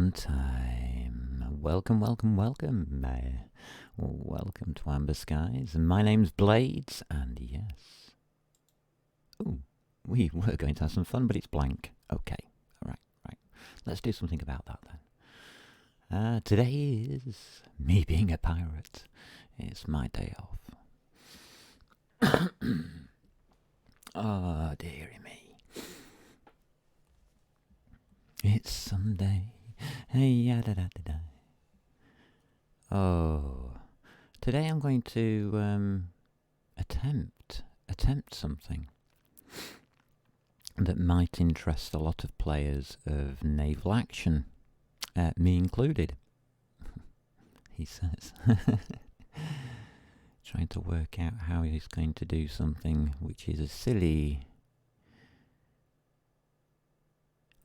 fun time. Welcome, welcome, welcome. Welcome to Amberskies. My name's Bladez, and yes. Ooh, we were going to have some fun, but it's blank. Okay, right. Let's do something about that then. Today is me being a pirate. It's my day off. Oh, dearie me. It's Sunday. Hey, yada da da da. Oh, today I'm going to attempt something that might interest a lot of players of naval action, me included. He says, trying to work out how he's going to do something which is silly.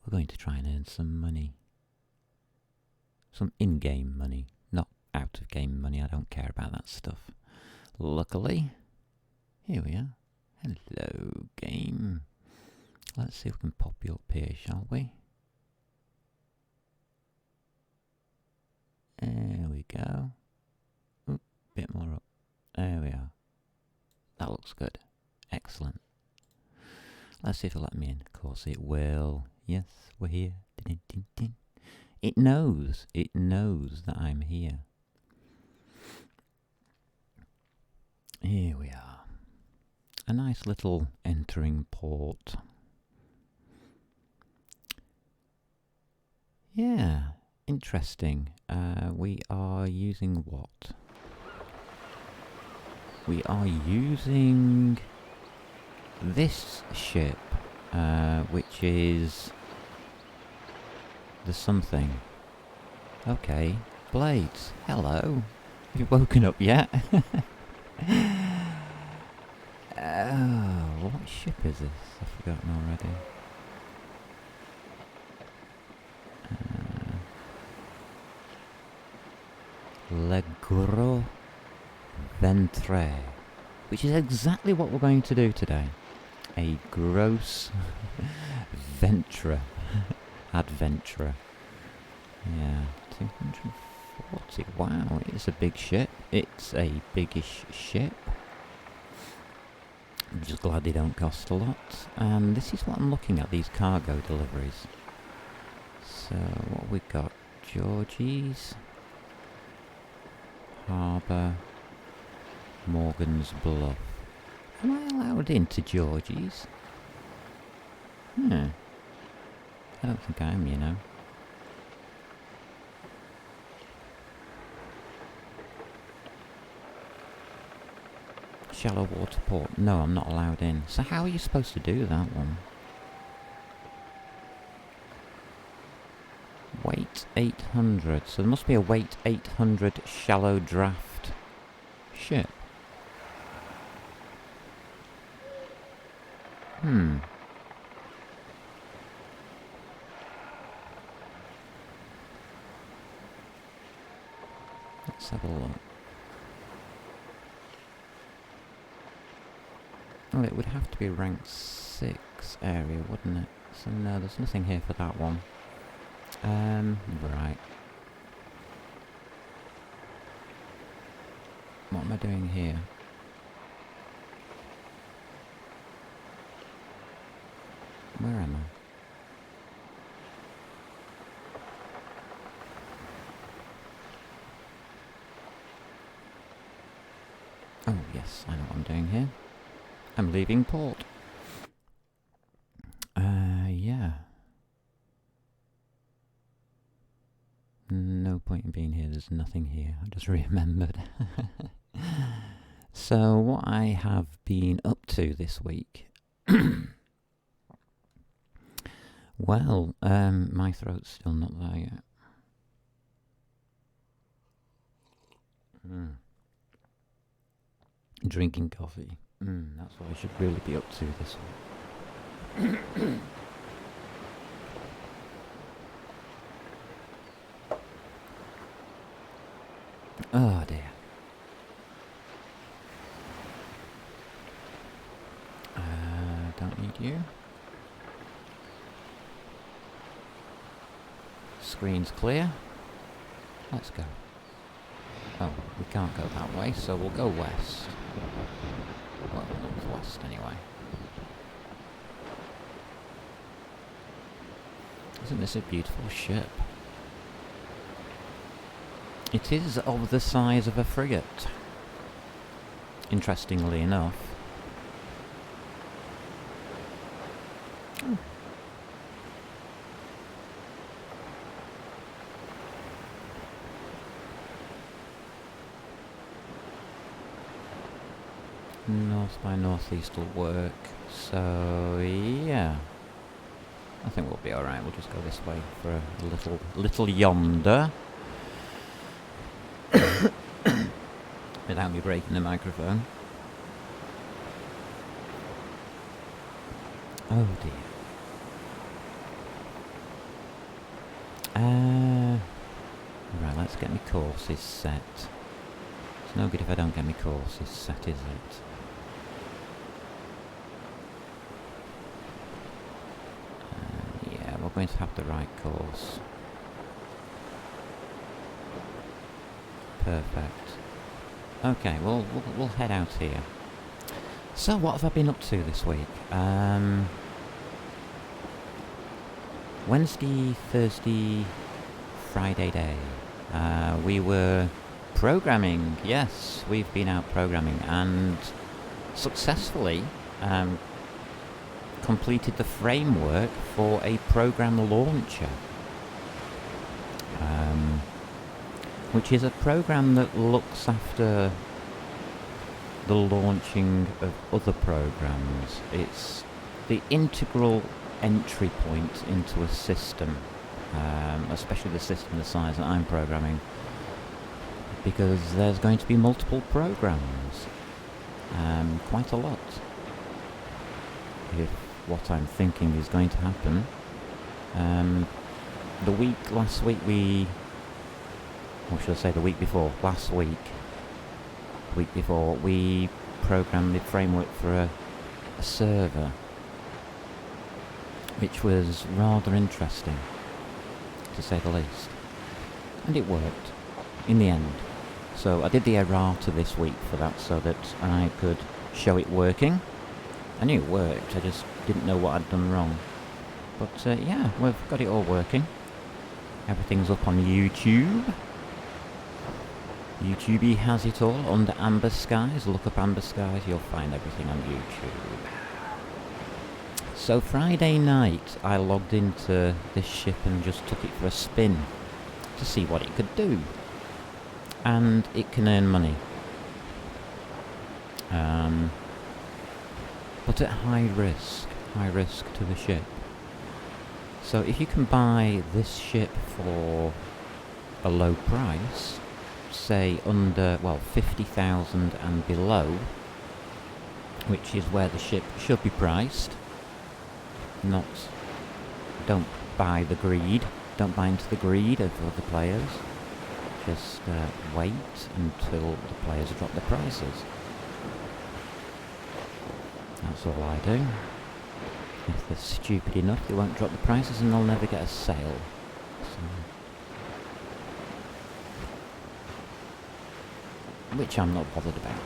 We're going to try and earn some money. Some in-game money, not out-of-game money. I don't care about that stuff. Luckily, here we are. Hello, game. Let's see if we can pop you up here, shall we? There we go. Oop, bit more up. There we are. That looks good. Excellent. Let's see if it'll let me in. Of course it will. Yes, we're here. Din, din, din. It knows that I'm here. Here we are. A nice little entering port. Yeah, interesting. We are using what? We are using this ship, which is the something. Okay, Bladez, hello. Have you woken up yet? Oh, what ship is this? I've forgotten already. Le Gros Ventre, which is exactly what we're going to do today. A gross venture. Adventurer. Yeah, 240. Wow, it's a big ship. It's a biggish ship. I'm just glad they don't cost a lot. And this is what I'm looking at, these cargo deliveries. So, what we've got? Georgie's. Harbour. Morgan's Bluff. Am I allowed into Georgie's? I don't think I am, you know. Shallow water port. No, I'm not allowed in. So how are you supposed to do that one? Weight 800. So there must be a weight 800 shallow draft ship. Let's have a look. Well, it would have to be rank 6 area, wouldn't it? So no, there's nothing here for that one. Right. What am I doing here? Where am I? Oh, yes, I know what I'm doing here. I'm leaving port. Yeah. No point in being here, there's nothing here. I just remembered. So, what I have been up to this week... Well, my throat's still not there yet. Drinking coffee. That's what I should really be up to this week. Oh dear. Don't need you. Screen's clear. Let's go. Oh, we can't go that way, so we'll go west. Well, northwest anyway. Isn't this a beautiful ship? It is of the size of a frigate. Interestingly enough. Oh. North by northeast will work. So yeah, I think we'll be all right. We'll just go this way for a little yonder. Without me breaking the microphone. Oh dear. Right, let's get my courses set. It's no good if I don't get my courses set, is it? Yeah, we're going to have the right course. Perfect. Okay, well, we'll head out here. So, what have I been up to this week? Wednesday, Thursday, Friday day. We were programming. Yes, we've been out programming and successfully completed the framework for a program launcher. Which is a program that looks after the launching of other programs. It's the integral entry point into a system, especially the system the size that I'm programming, because there's going to be multiple programs, quite a lot, if what I'm thinking is going to happen. Last week we... or should I say the week before, we programmed the framework for a server, which was rather interesting, to say the least. And it worked, in the end. So I did the errata this week for that, so that I could show it working. I knew it worked, I just didn't know what I'd done wrong. But yeah, we've got it all working. Everything's up on YouTube. YouTube has it all under Amberskies. Look up Amberskies, you'll find everything on YouTube. So Friday night I logged into this ship and just took it for a spin to see what it could do. And it can earn money. But at high risk to the ship. So if you can buy this ship for a low price, say under, well, 50,000 and below, which is where the ship should be priced, don't buy the greed, don't buy into the greed of other players, just wait until the players drop their prices. That's all I do. If they're stupid enough, they won't drop the prices and they'll never get a sale. So, which I'm not bothered about.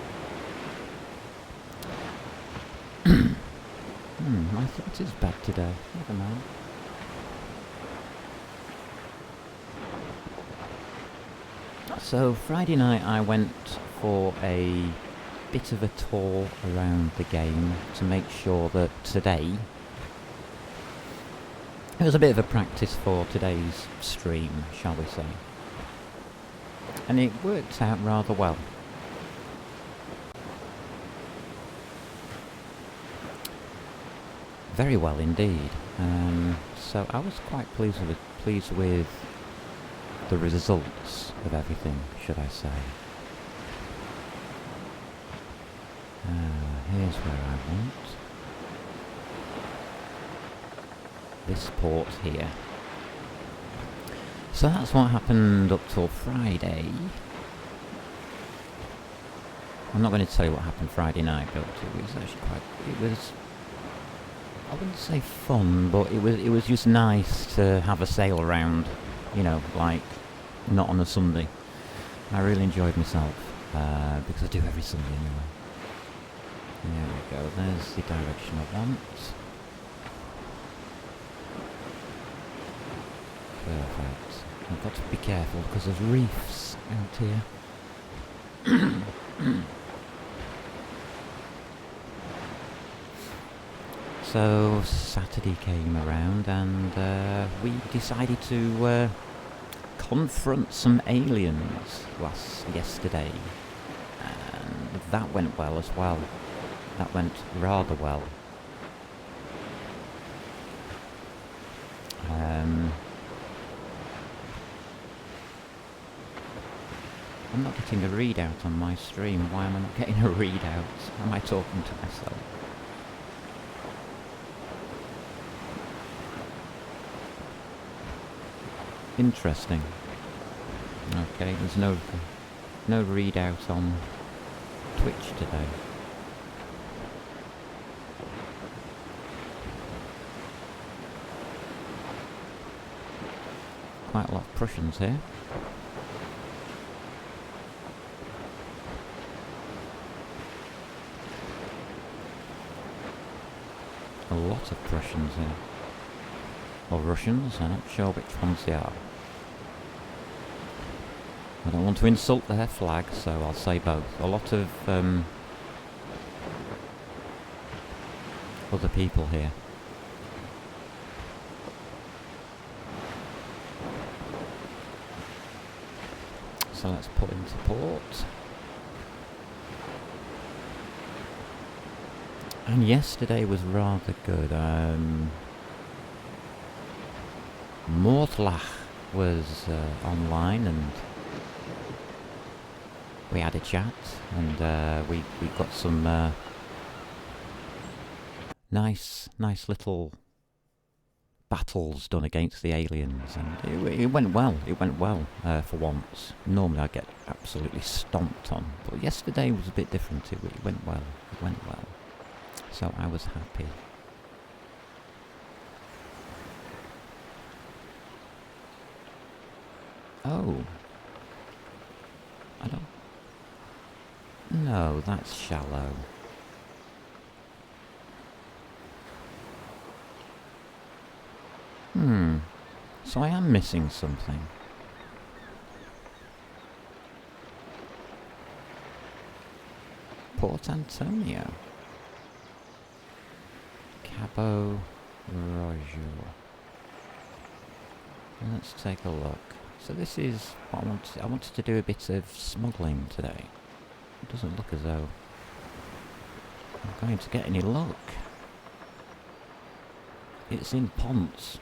My throat is bad today. Never mind. So Friday night I went for a bit of a tour around the game to make sure that today... It was a bit of a practice for today's stream, shall we say. And it worked out rather well. Very well indeed. So I was quite pleased with the results of everything, should I say. Here's where I want. This port here. So that's what happened up till Friday. I'm not going to tell you what happened Friday night, but it was actually I wouldn't say fun, but it was just nice to have a sail around You know, like, not on a Sunday. I really enjoyed myself, because I do every Sunday anyway. There we go, there's the direction I want. Perfect. I've got to be careful because there's reefs out here. So Saturday came around and we decided to confront some aliens yesterday, and that went well as well. That went rather well. I'm not getting a readout on my stream. Why am I not getting a readout? Am I talking to myself? Interesting. Okay, there's no readout on Twitch today. Quite a lot of Prussians here. A lot of Prussians here. Or Russians, I'm not sure which ones they are. I don't want to insult their flag, so I'll say both. A lot of other people here. So let's pull into port. And yesterday was rather good. Mortlach was online and we had a chat, and we got some nice little battles done against the aliens, and it went well. It went well for once. Normally I get absolutely stomped on, but yesterday was a bit different. It went well. It went well. So I was happy. Oh. I don't... No, that's shallow. So I am missing something. Port Antonio. Cabo Rojo. Let's take a look. So this is what I wanted to do a bit of smuggling today. It doesn't look as though I'm going to get any luck. It's in Ponce.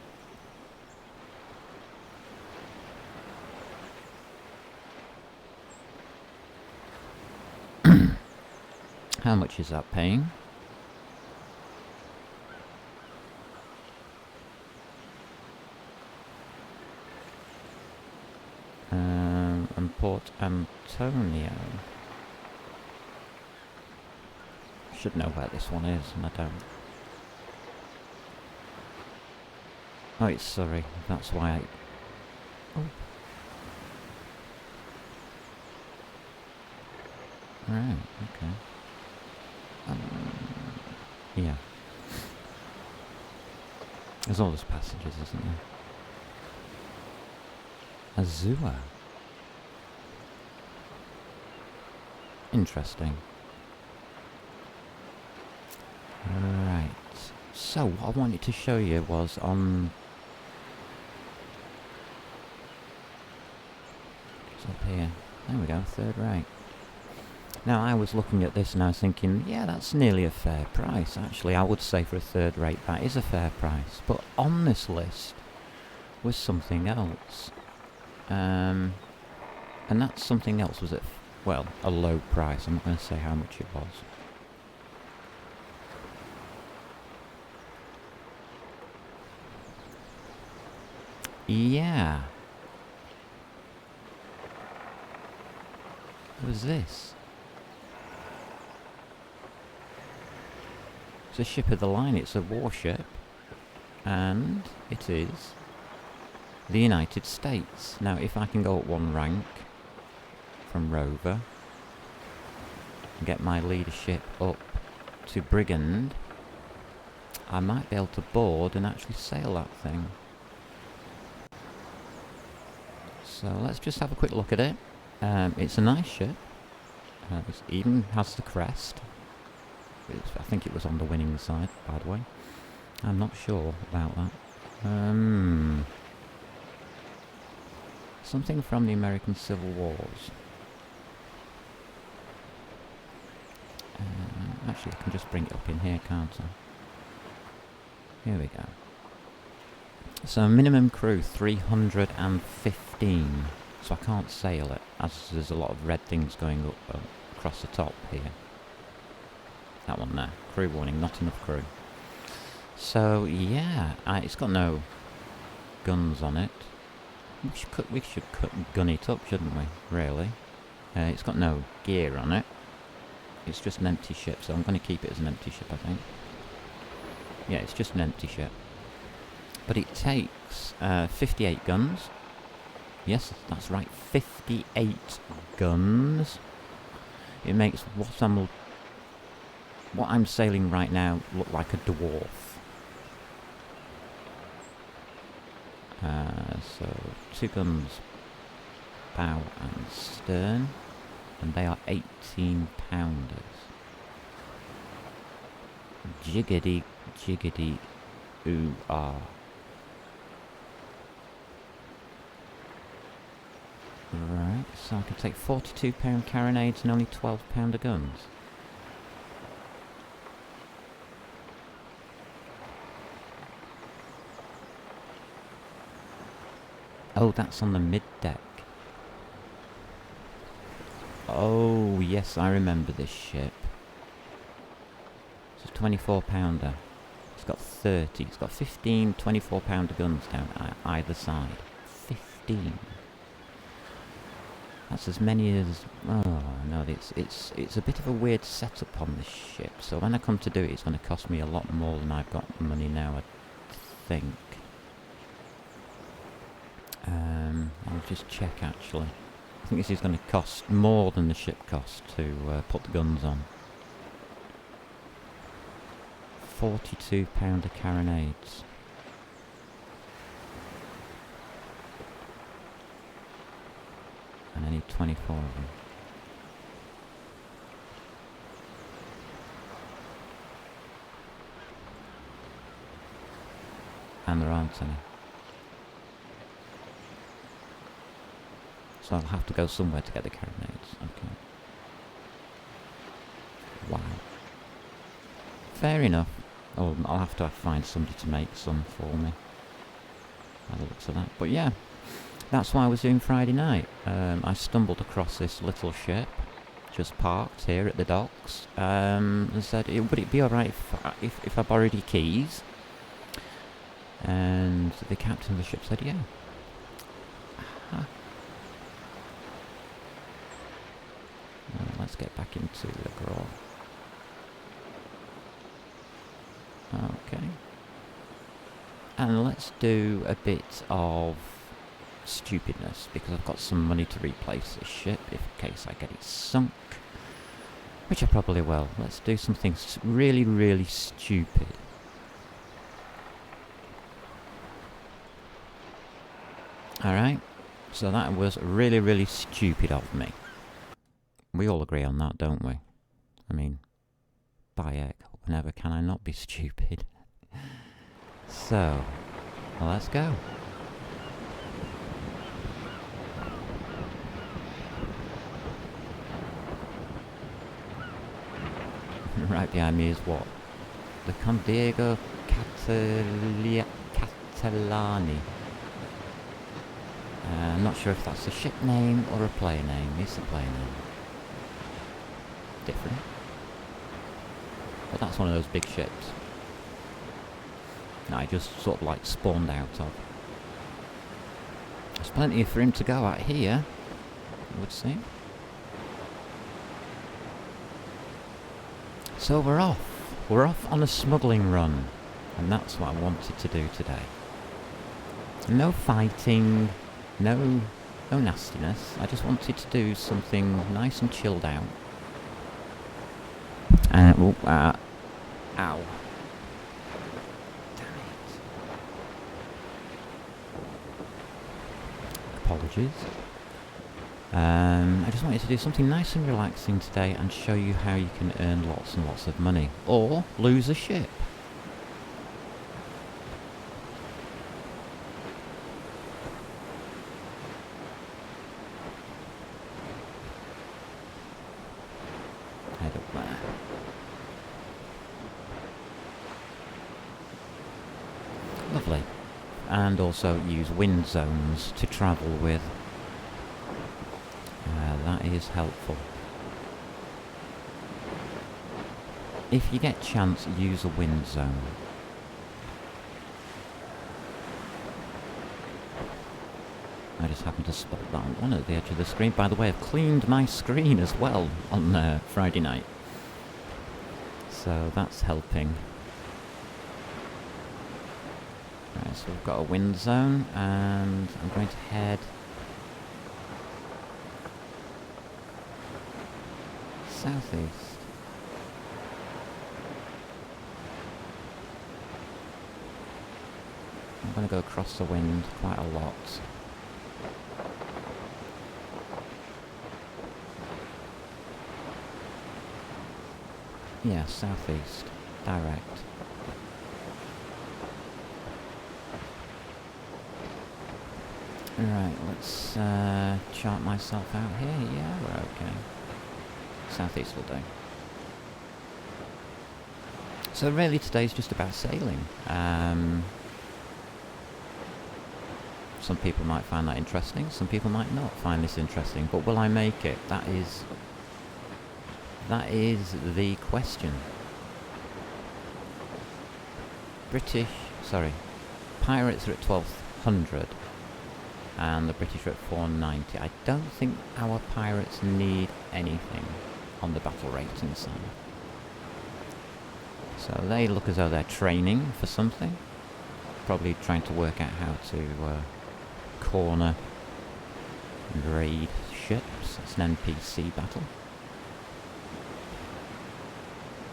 How much is that paying? And Port Antonio. Should know where this one is, and I don't. Oh, it's Surrey. That's why I... Oh. Right, okay. Yeah. There's all those passages, isn't there? Azua. Interesting. Right. So, what I wanted to show you was on... It's up here. There we go, third right. Now, I was looking at this and I was thinking, yeah, that's nearly a fair price. Actually, I would say for a third rate that is a fair price. But on this list was something else. And that something else was at, well, a low price. I'm not going to say how much it was. Yeah. What was this? It's a ship of the line, it's a warship, and it is the United States. Now, if I can go up one rank from Rover and get my leadership up to Brigand, I might be able to board and actually sail that thing. So let's just have a quick look at it. It's a nice ship. It even has the crest. I think it was on the winning side, by the way. I'm not sure about that. Something from the American Civil Wars. Actually, I can just bring it up in here, can't I? Here we go. So minimum crew 315. So I can't sail it, as there's a lot of red things going up across the top here. That one there. Crew warning, not enough crew. So yeah, it's got no guns on it. We should gun it up, shouldn't we? Really? It's got no gear on it. It's just an empty ship, so I'm going to keep it as an empty ship, I think. Yeah, it's just an empty ship. But it takes 58 guns. Yes, that's right, 58 guns. It makes what I'm sailing right now look like a dwarf. So 2 guns, bow and stern, and they are 18-pounders. Jiggity, jiggity, ooh, ah. Right, so I can take 42-pound carronades and only 12-pounder guns. Oh, that's on the mid-deck. Oh, yes, I remember this ship. It's a 24-pounder. It's got 30. It's got 15 24-pounder guns down either side. 15. That's as many as... Oh, no, it's a bit of a weird setup on this ship. So when I come to do it, it's going to cost me a lot more than I've got money now, I think. I'll just check, actually. I think this is going to cost more than the ship cost to put the guns on. 42-pounder carronades. And I need 24 of them. And there aren't any. So I'll have to go somewhere to get the carronades. Okay. Wow. Fair enough. Oh, I'll have to find somebody to make some for me. By the looks of that. But yeah, that's what I was doing Friday night. I stumbled across this little ship, just parked here at the docks, and said, would it be alright if I borrowed your keys? And the captain of the ship said, yeah. Let's get back into the grog. Okay. And let's do a bit of stupidness, because I've got some money to replace this ship in case I get it sunk. Which I probably will. Let's do something really, really stupid. Alright. So that was really, really stupid of me. We all agree on that, don't we? I mean, by heck, whenever can I not be stupid? So, well, let's go. Right behind me is what? The Condego Catalani. I'm not sure if that's a ship name or a player name. It's a player name. Different. But that's one of those big ships. I just sort of like spawned out of. There's plenty for him to go at here, I would say. So we're off. We're off on a smuggling run. And that's what I wanted to do today. No fighting, no nastiness. I just wanted to do something nice and chilled out. Ow. Damn it. Apologies. I just wanted to do something nice and relaxing today and show you how you can earn lots and lots of money. Or lose a ship. Head up there. Lovely. And also use wind zones to travel with. That is helpful. If you get a chance, use a wind zone. I just happened to spot that one at the edge of the screen. By the way, I've cleaned my screen as well on Friday night. So that's helping. Right, so we've got a wind zone, and I'm going to head southeast. I'm going to go across the wind quite a lot. Yeah, southeast. Direct. Right, let's chart myself out here. Yeah, we're okay. Southeast will do. So really today's just about sailing. Some people might find that interesting, some people might not find this interesting, but will I make it? That is the question. Pirates are at 1200 and the British are at 490. I don't think our pirates need anything on the battle rating side. So they look as though they're training for something. Probably trying to work out how to corner and raid ships. It's an NPC battle.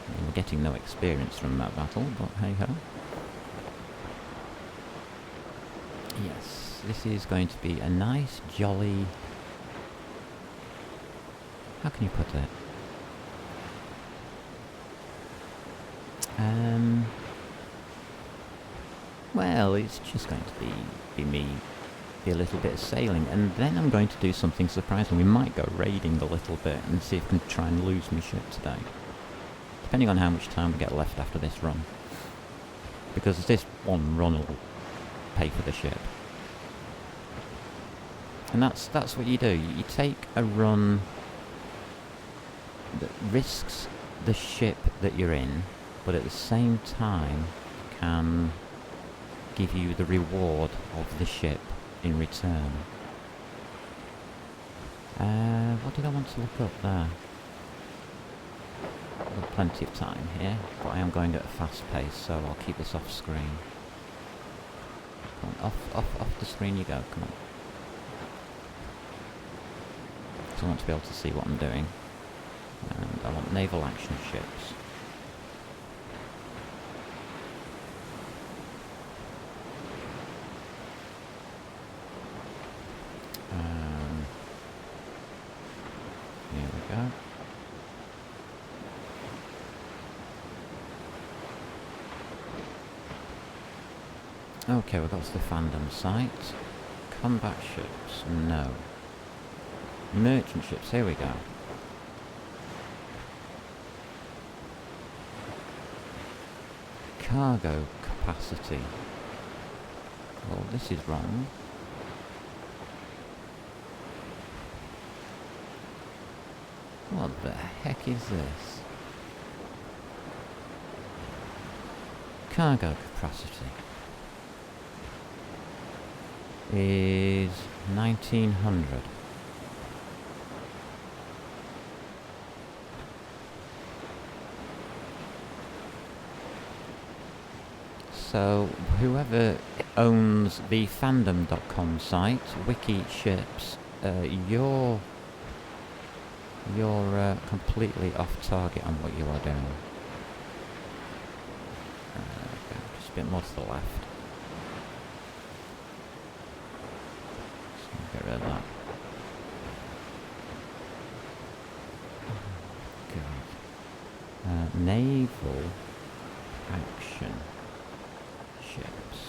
And we're getting no experience from that battle, but hey ho. Yes, this is going to be a nice, jolly... How can you put it? Well, it's just going to be a little bit of sailing, and then I'm going to do something surprising. We might go raiding a little bit and see if we can try and lose my ship today. Depending on how much time we get left after this run. Because this one run will pay for the ship. And that's what you do. You take a run that risks the ship that you're in, but at the same time can give you the reward of the ship in return. What did I want to look up there? I've got plenty of time here, but I am going at a fast pace, so I'll keep this off screen. Come on, off the screen you go, come on. So I want to be able to see what I'm doing. And I want naval action ships. Here we go. Okay, we've got to the fandom site. Combat ships, no. Merchant ships, here we go. Cargo capacity. Well, this is wrong. What the heck is this? Cargo capacity is 1900. So, whoever owns the fandom.com site, Wiki Ships, you're completely off target on what you are doing. Okay, just a bit more to the left. Just get rid of that. Good. Naval action ships.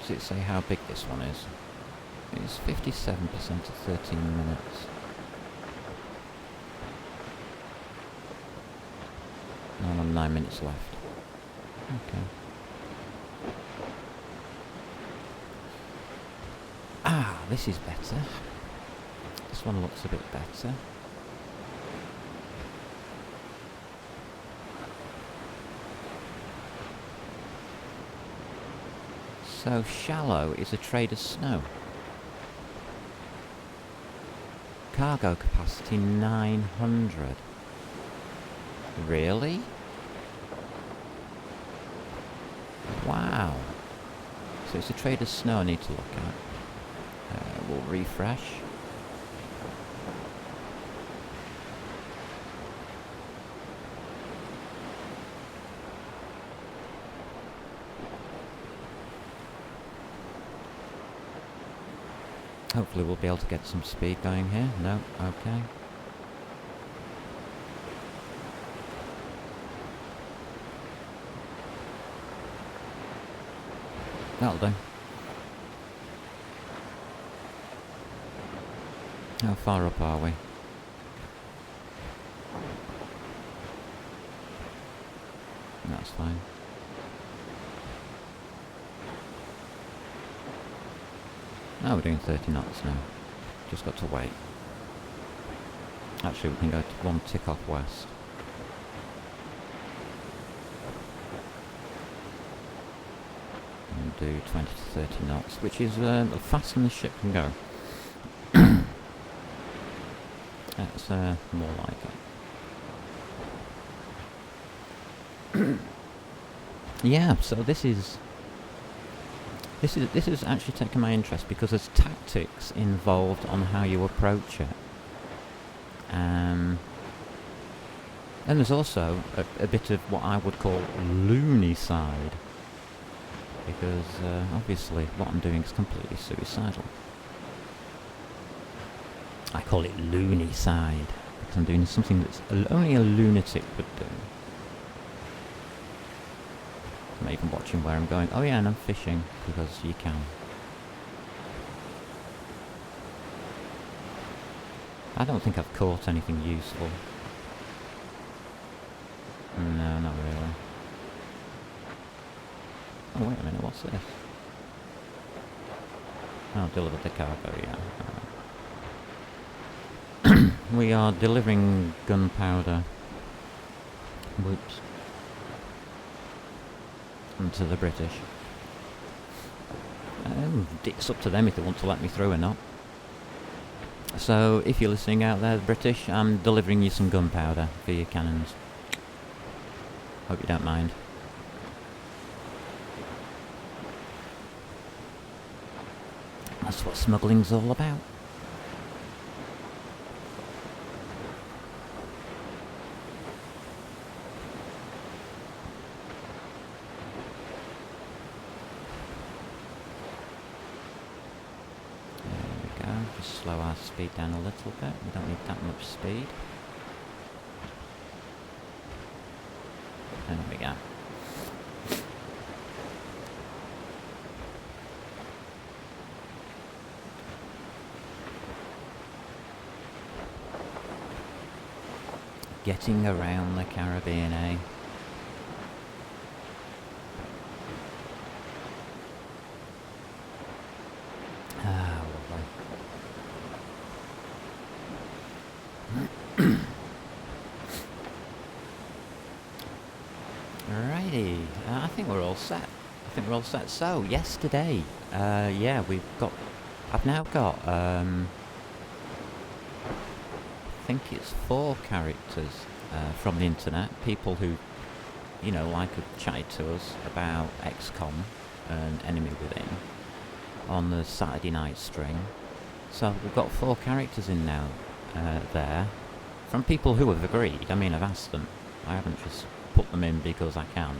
Does it say how big this one is? It's 57% of 13 minutes. I'm on 9 minutes left. Okay. Ah, this is better. This one looks a bit better. So shallow is a trader's snow. Cargo capacity 900. Really? Wow. So it's a trader's snow I need to look at. We'll refresh. Hopefully we'll be able to get some speed going here. No? Okay. That'll do. How far up are we? That's fine. Now we're doing 30 knots now. Just got to wait. Actually, we can go to one tick off west. And do 20 to 30 knots, which is faster than the ship can go. That's more like it. Yeah, so this is actually taken my interest because there's tactics involved on how you approach it. And there's also a bit of what I would call loony side, because obviously what I'm doing is completely suicidal. I call it loony side because I'm doing something that's only a lunatic would do. I'm even watching where I'm going. Oh yeah, and I'm fishing because you can. I don't think I've caught anything useful. No, not really. Oh wait a minute, what's this? Oh, deliver the cargo, yeah. We are delivering gunpowder. Whoops. And to the British. It's up to them if they want to let me through or not. So, if you're listening out there, the British, I'm delivering you some gunpowder for your cannons. Hope you don't mind. That's what smuggling's all about. Slow our speed down a little bit. We don't need that much speed. There we go. Getting around the Caribbean, eh? Righty, I think we're all set. I think we're all set. So, yesterday, yeah, I've now got, I think it's 4 characters from the internet, people who, you know, like have chatted to us about XCOM and Enemy Within on the Saturday night stream. So we've got 4 characters in now there, from people who have agreed. I mean, I've asked them. I haven't just put them in because I can,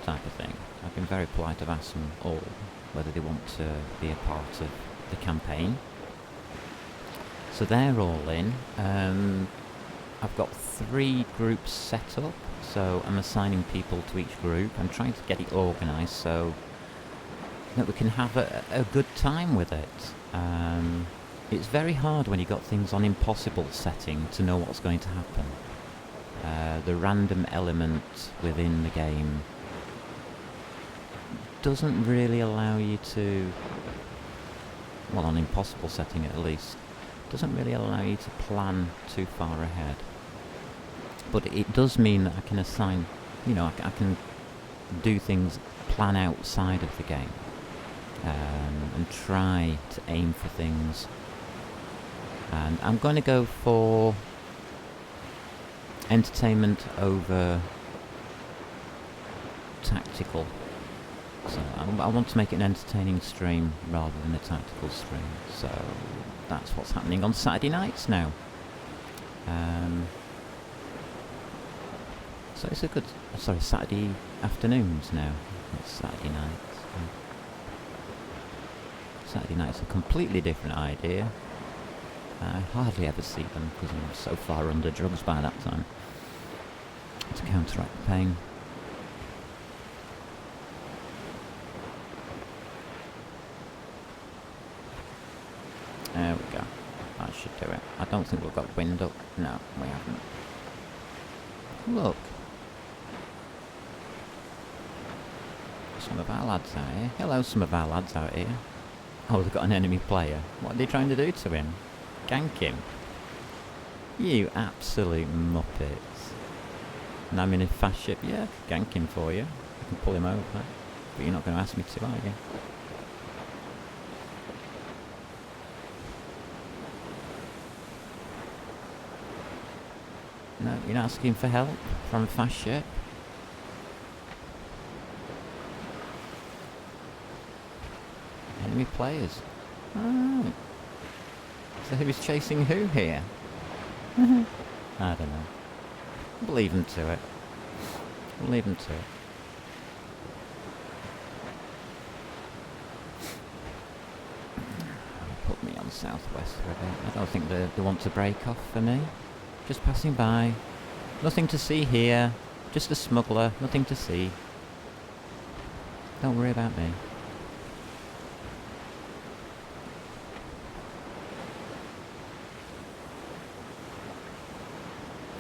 type of thing. I've been very polite. I've asked them all whether they want to be a part of the campaign. So they're all in. I've got 3 groups set up, so I'm assigning people to each group. I'm trying to get it organised so that we can have a good time with it. It's very hard when you've got things on impossible setting to know what's going to happen. The random element within the game doesn't really allow you to, well, on impossible setting at least, doesn't really allow you to plan too far ahead. But it does mean that I can assign, you know, I can do things, plan outside of the game, and try to aim for things. And I'm going to go for entertainment over tactical. So I want to make it an entertaining stream rather than a tactical stream. So that's what's happening on Saturday nights now. So it's a good, sorry, Saturday afternoons now. It's Saturday nights. Saturday night's a completely different idea. I hardly ever see them because I'm so far under drugs by that time to counteract the pain. There we go. That should do it. I don't think we've got wind up. No, we haven't. Look. Some of our lads out here. Hello, some of our lads out here. Oh, they've got an enemy player. What are they trying to do to him? Gank him? You absolute muppets. And I'm in a fast ship. Yeah, I can gank him for you. I can pull him over. But you're not going to ask me to, are you? No, you're not asking for help from a fast ship? Enemy players. Oh. So who's chasing who here? I don't know. We'll leave them to it. We'll leave them to it. Put me on southwest for a bit. I don't think they want to break off for me. Just passing by. Nothing to see here. Just a smuggler. Nothing to see. Don't worry about me.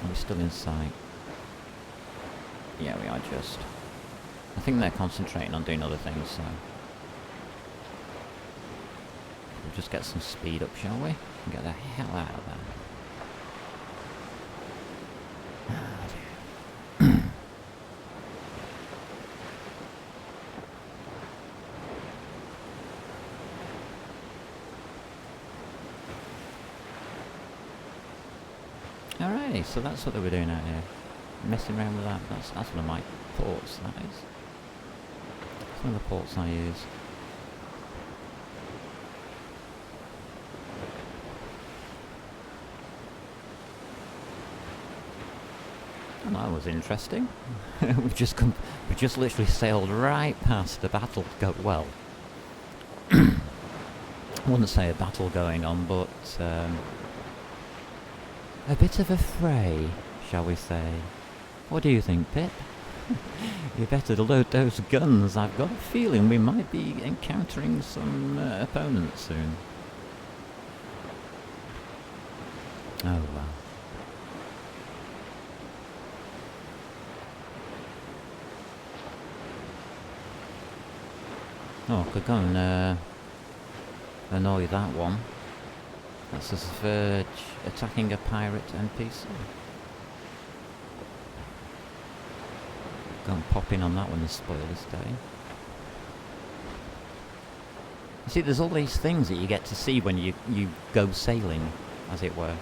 Are we still in sight? Yeah, we are just. I think they're concentrating on doing other things, so. We'll just get some speed up, shall we? And get the hell out of there. Alrighty, so that's what they were doing out here. Messing around with that. That's one of my ports, that is. That's one of the ports I use. And that was interesting. we've just literally sailed right past a battle well. I wouldn't say a battle going on, but a bit of a fray, shall we say. What do you think, Pip? You better load those guns. I've got a feeling we might be encountering some opponents soon. Oh well. Oh, I could go and annoy that one. That's a Verge attacking a pirate NPC. Go and pop in on that one and spoil his day. See, there's all these things that you get to see when you go sailing, as it were.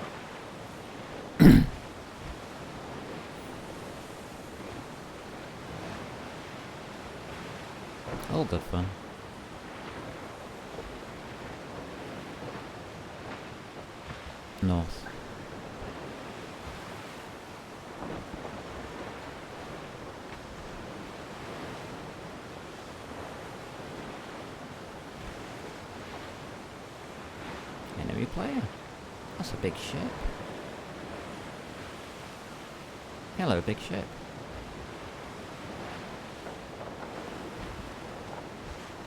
All good fun. North. Enemy player. That's a big ship. Hello, big ship.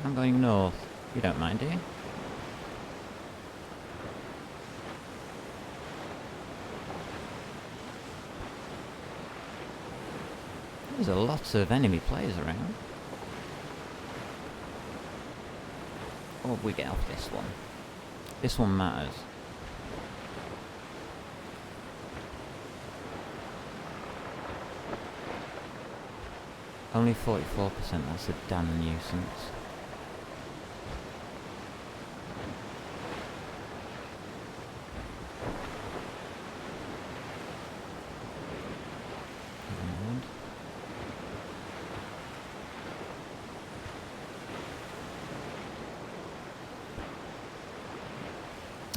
I'm going north. You don't mind, do you? There's a lot of enemy players around. Or we get off this one. This one matters. Only 44%, that's a damn nuisance.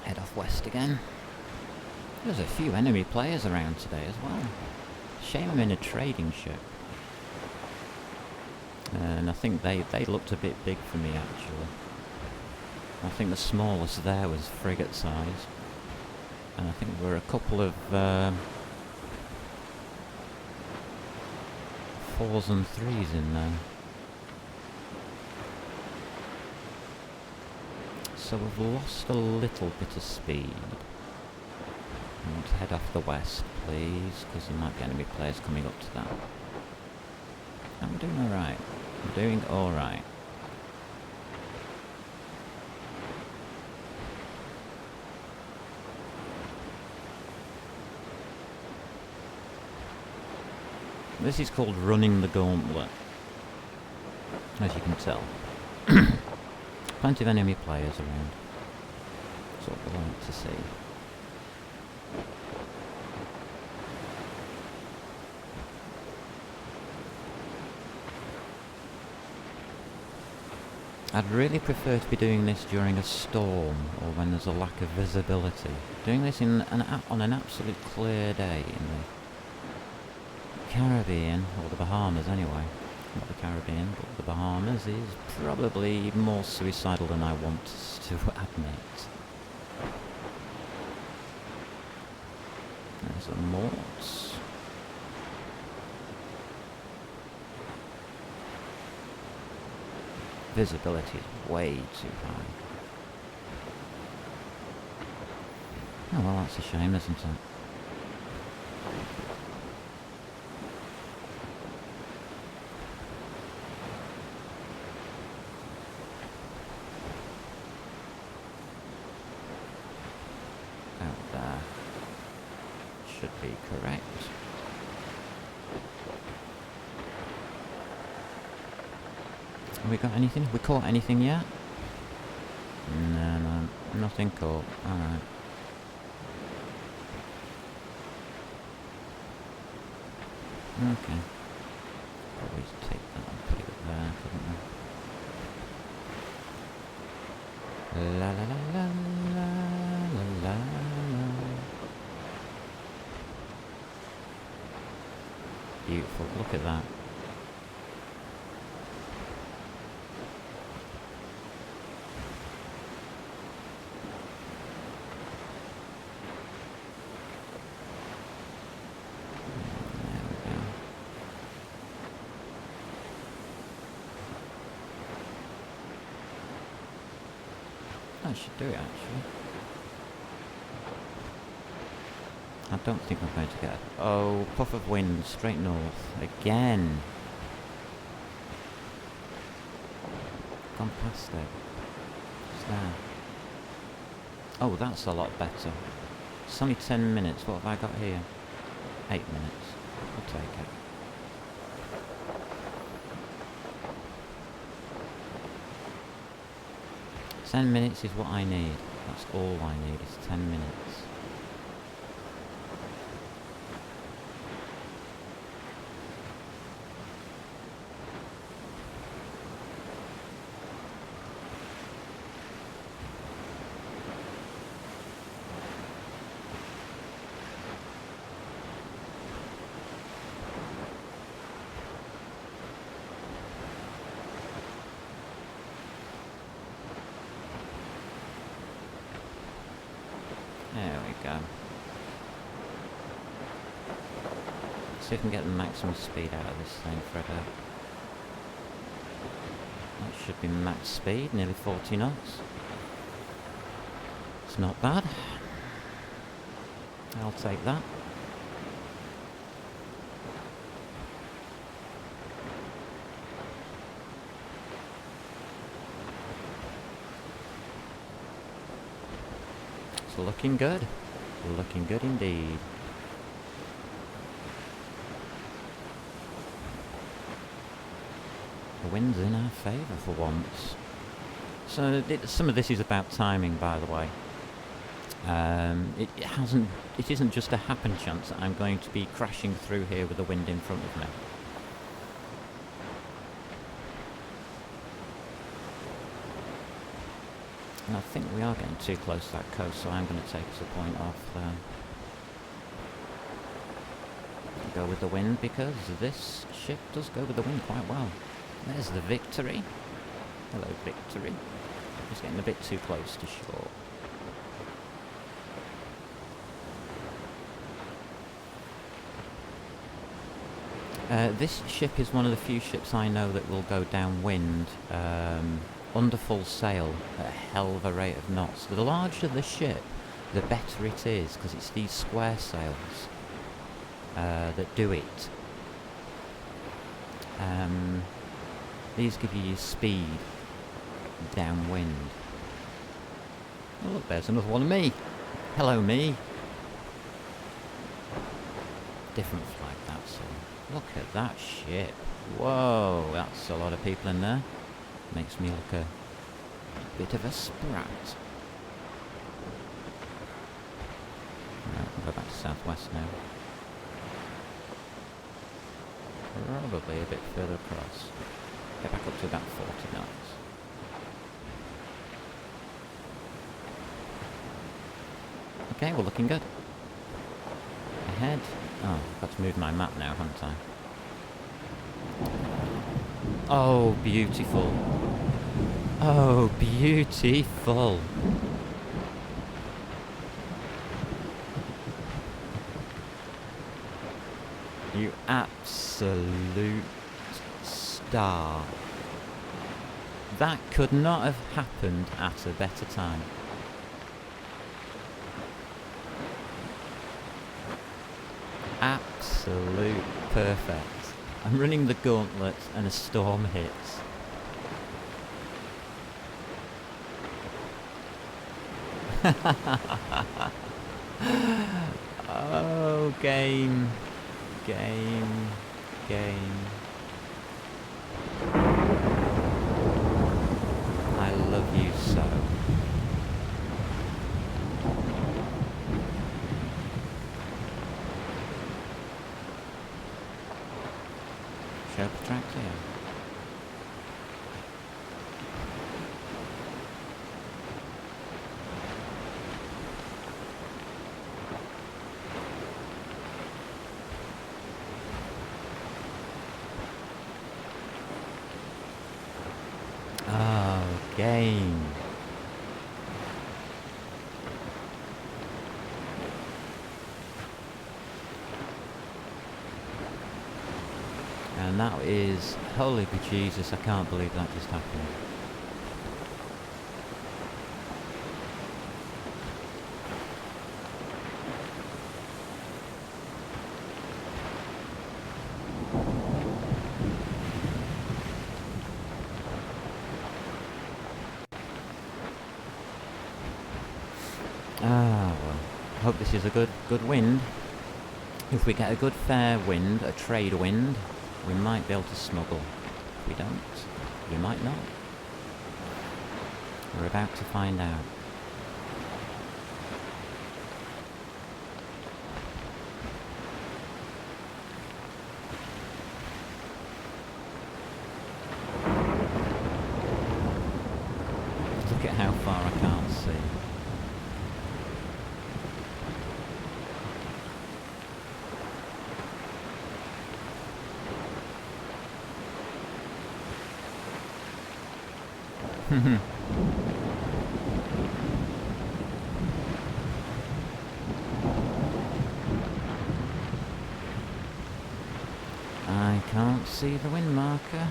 Head off west again. There's a few enemy players around today as well. Shame I'm in a trading ship. And I think they looked a bit big for me, actually. I think the smallest there was frigate size. And I think there were a couple of 4s and 3s in there. So we've lost a little bit of speed. And head off the west, please, because there might be enemy players coming up to that. I'm doing alright. I'm doing alright. This is called running the gauntlet, as you can tell. Plenty of enemy players around. That's what we like to see. I'd really prefer to be doing this during a storm or when there's a lack of visibility. Doing this on an absolute clear day in the Caribbean, or the Bahamas anyway. Not the Caribbean, but the Bahamas is probably more suicidal than I want to admit. There's a mort. Visibility is way too high. Oh well, that's a shame, isn't it? Out there. Should be correct. Have we got anything? Have we caught anything yet? No, nothing caught. Alright. Okay. Probably take that and put it there, couldn't we? La la la la la la la la. Beautiful, look at that. That should do it, actually. I don't think I'm going to get... Oh, puff of wind, straight north. Again. Gone past it. It's there. Oh, that's a lot better. It's only 10 minutes. What have I got here? 8 minutes. I'll take it. 10 minutes is what I need. That's all I need, is 10 minutes. There we go. See if we can get the maximum speed out of this thing, Freddo. That should be max speed, nearly 40 knots. It's not bad. I'll take that. It's looking good. Looking good indeed. The wind's in our favour for once. So some of this is about timing, by the way. It isn't just a happen chance that I'm going to be crashing through here with the wind in front of me. And I think we are getting too close to that coast, so I'm going to take us a point off there. Go with the wind, because this ship does go with the wind quite well. There's the Victory. Hello, Victory. Just getting a bit too close to shore. This ship is one of the few ships I know that will go downwind under full sail at a hell of a rate of knots. The larger the ship, the better it is, because it's these square sails that do it. These give you your speed downwind. Oh look, there's another one of me. Hello, me. Different flag, that's all. Look at that ship. Whoa, that's a lot of people in there. Makes me look a bit of a sprat. Right, we'll go back to southwest now. Probably a bit further across. Get back up to about 40 knots. Okay, we're looking good. Ahead. Oh, I've got to move my map now, haven't I? Oh, beautiful. Oh, beautiful. You absolute star. That could not have happened at a better time. Absolute perfect. I'm running the gauntlet and a storm hits. Oh, game. Game. I love you so. Show the track here. Oh, game. And that is, holy bejesus, I can't believe that just happened. Ah, well, I hope this is a good wind. If we get a good fair wind, a trade wind, we might be able to smuggle. If we don't, we might not. We're about to find out. Look at how far I can't see. I can't see the wind marker.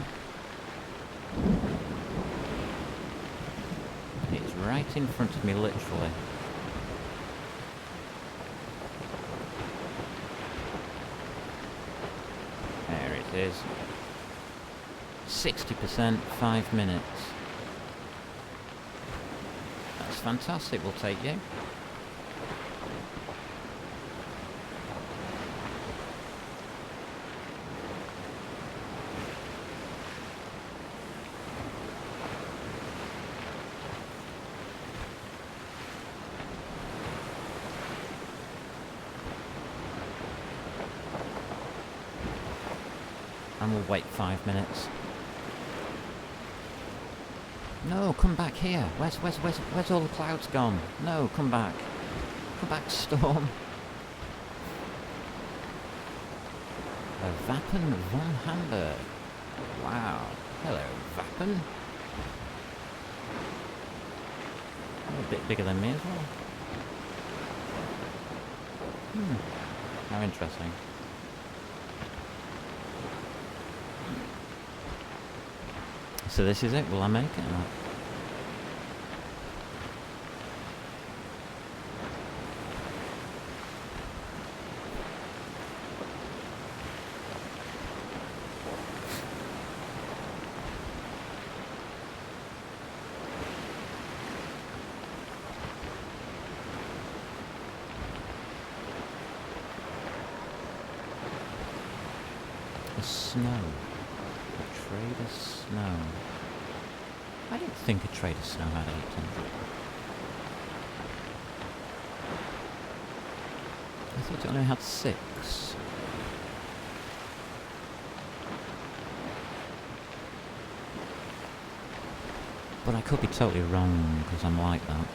It's right in front of me, literally. There it is. 60%, 5 minutes. That's fantastic, we'll take you. And we'll wait 5 minutes. No, come back here. Where's all the clouds gone? No, come back. Come back, storm. Wappen von Hamburg. Wow. Hello, Wappen. A bit bigger than me as well. How interesting. So this is it, will I make it or not? The snow. A trade of snow. I didn't think a trade of snow had 800. I thought it only had 6. But I could be totally wrong, because I'm like that.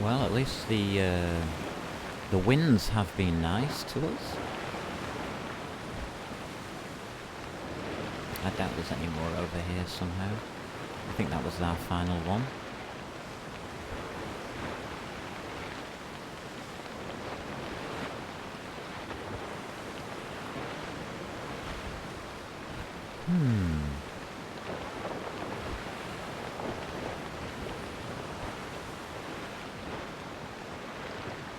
Well, at least the winds have been nice to us. I doubt there's any more over here somehow. I think that was our final one.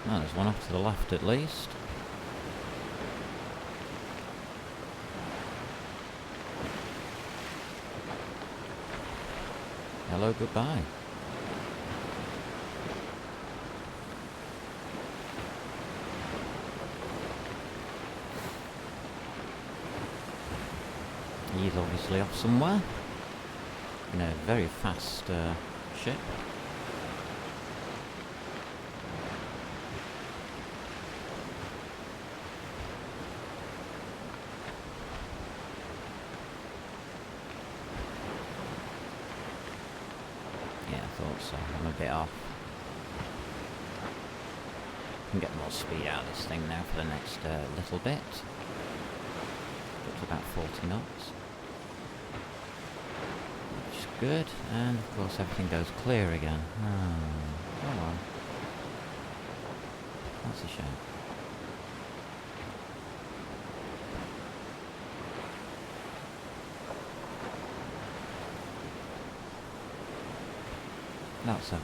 Oh, there's one off to the left at least. Hello, goodbye. He's obviously off somewhere in a very fast ship. So I'm a bit off. Can get more speed out of this thing now for the next little bit. Up to about 40 knots. Which is good. And of course everything goes clear again. Oh, come on. That's a shame. That's okay.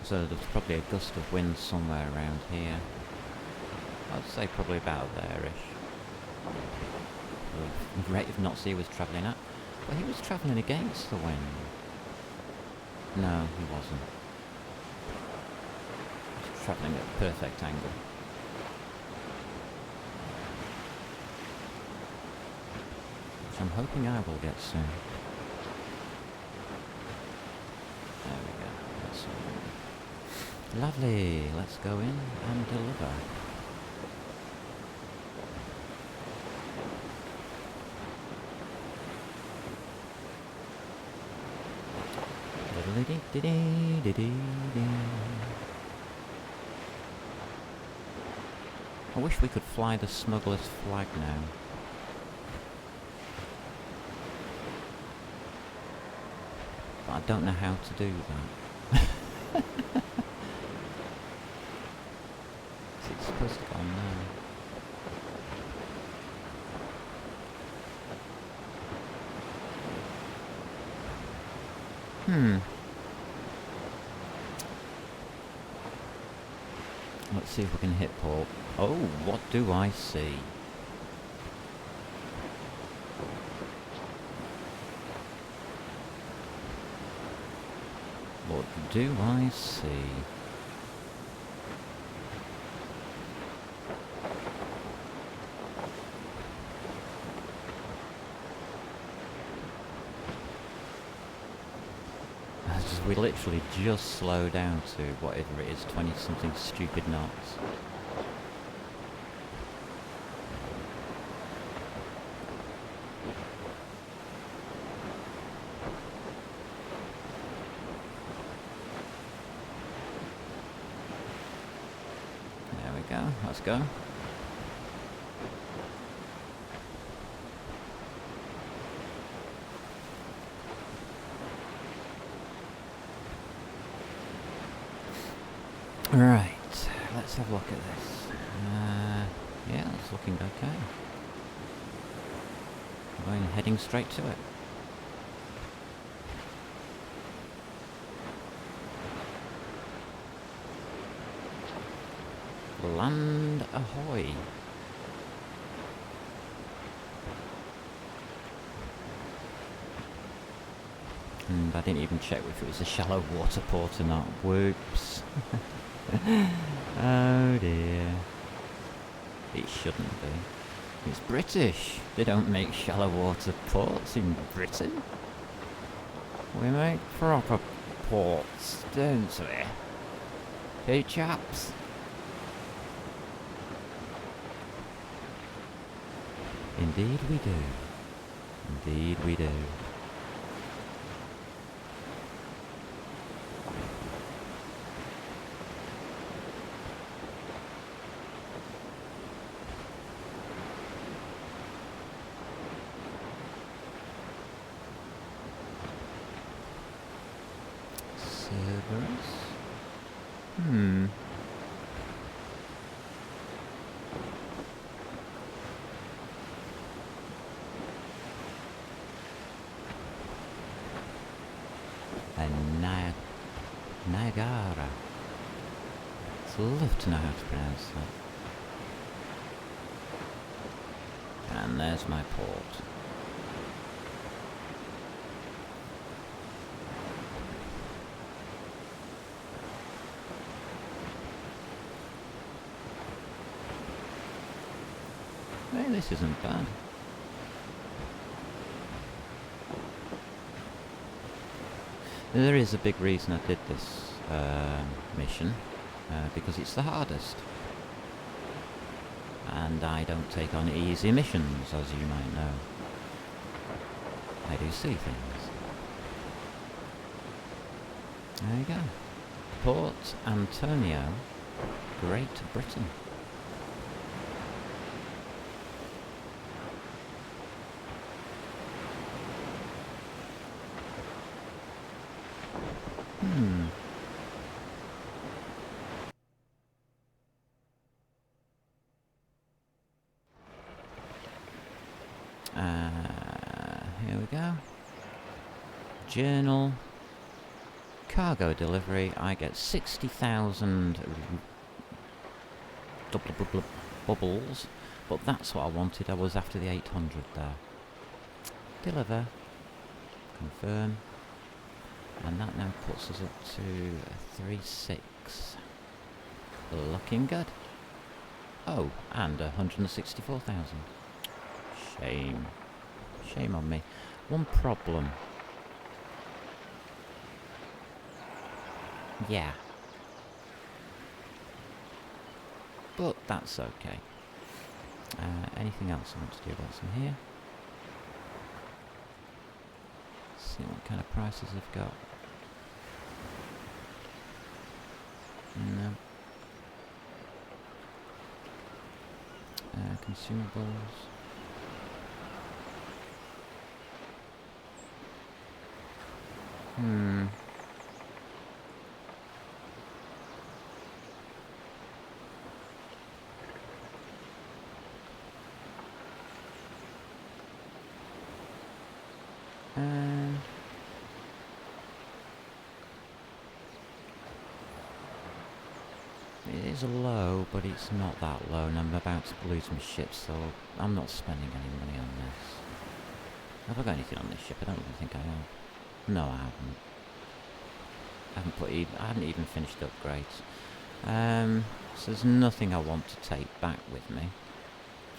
So there's probably a gust of wind somewhere around here. I'd say probably about there-ish. The rate of knots he was travelling at. But he was travelling against the wind. No, he wasn't. He was travelling at a perfect angle. Which I'm hoping I will get soon. There we go. That's all. Lovely. Let's go in and deliver. I wish we could fly the smuggler's flag now. But I don't know how to do that. Is it supposed to go on now? Let's see if we can hit port. Oh, what do I see? What do I see? We literally just slow down to whatever it is, 20-something stupid knots. There we go, let's go. Right, let's have a look at this. Yeah, it's looking okay. I'm heading straight to it. Land ahoy! And I didn't even check if it was a shallow water port or not. Whoops. Oh dear. It shouldn't be. It's British. They don't make shallow water ports in Britain. We make proper ports, don't we? Hey chaps. Indeed we do. Indeed we do. Niagara. I'd love to know how to pronounce that. And there's my port. Hey, this isn't bad. There is a big reason I did this mission, because it's the hardest. And I don't take on easy missions, as you might know. I do see things. There you go. Port Antonio, Great Britain. Here we go. Journal. Cargo delivery. I get 60,000 bubbles, but that's what I wanted. I was after the 800 there. Deliver. Confirm. And that now puts us up to 3.6. Looking good. Oh, and 164,000. Shame. Shame on me. One problem. Yeah. But that's okay. Anything else I want to do about some here? See what kind of prices they've got. No. Consumables. It is low, but it's not that low, and I'm about to lose my ship, so I'm not spending any money on this. Have I got anything on this ship? I don't even think I have. No, I haven't. I haven't even finished upgrades. So there's nothing I want to take back with me.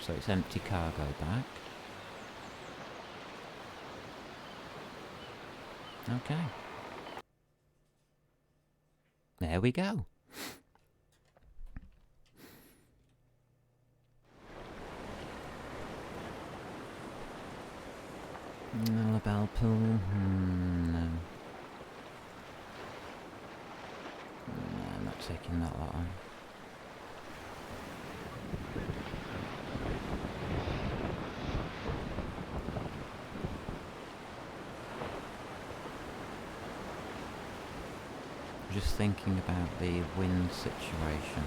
So it's empty cargo back. Okay. There we go. Naval pool. No. No, I'm not taking that lot on. Just thinking about the wind situation.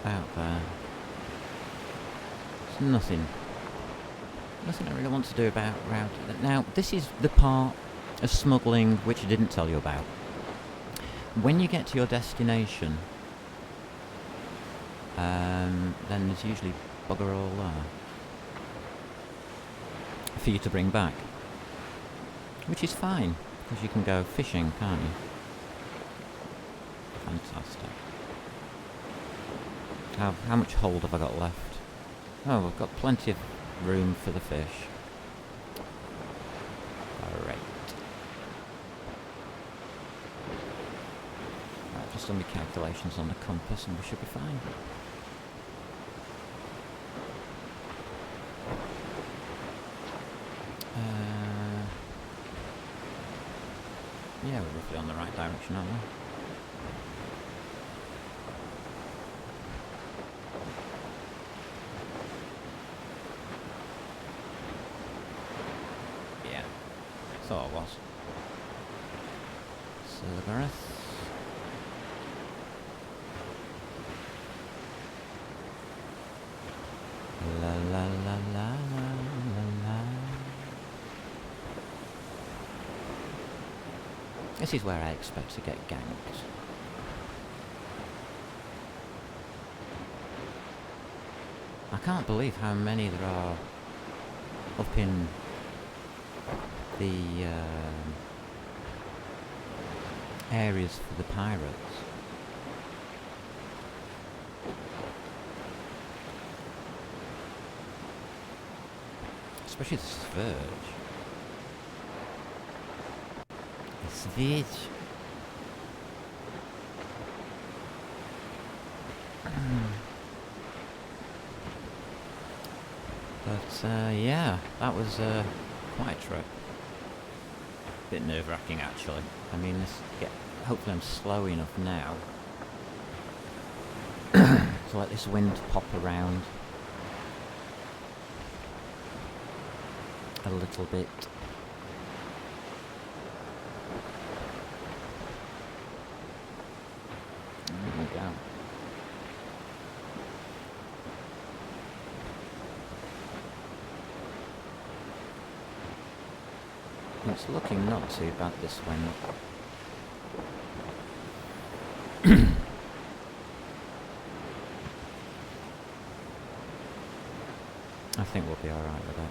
Out there. There's nothing I really want to do about route. Now, this is the part of smuggling which I didn't tell you about. When you get to your destination, then there's usually bugger all there for you to bring back, which is fine because you can go fishing, can't you? Fantastic. How much hold have I got left? Oh, I've got plenty of room for the fish. Alright. Just done my calculations on the compass and we should be fine. Yeah, we're roughly on the right direction, aren't we? Thought it was. Cerberus. La la la la la la. This is where I expect to get ganked. I can't believe how many there are up in the areas for the pirates. Especially the Sverge. The Sverge. But yeah, that was quite a trip. Bit nerve-wracking actually. I mean, hopefully I'm slow enough now to let this wind pop around a little bit. It's looking not too bad this wind. I think we'll be alright with it.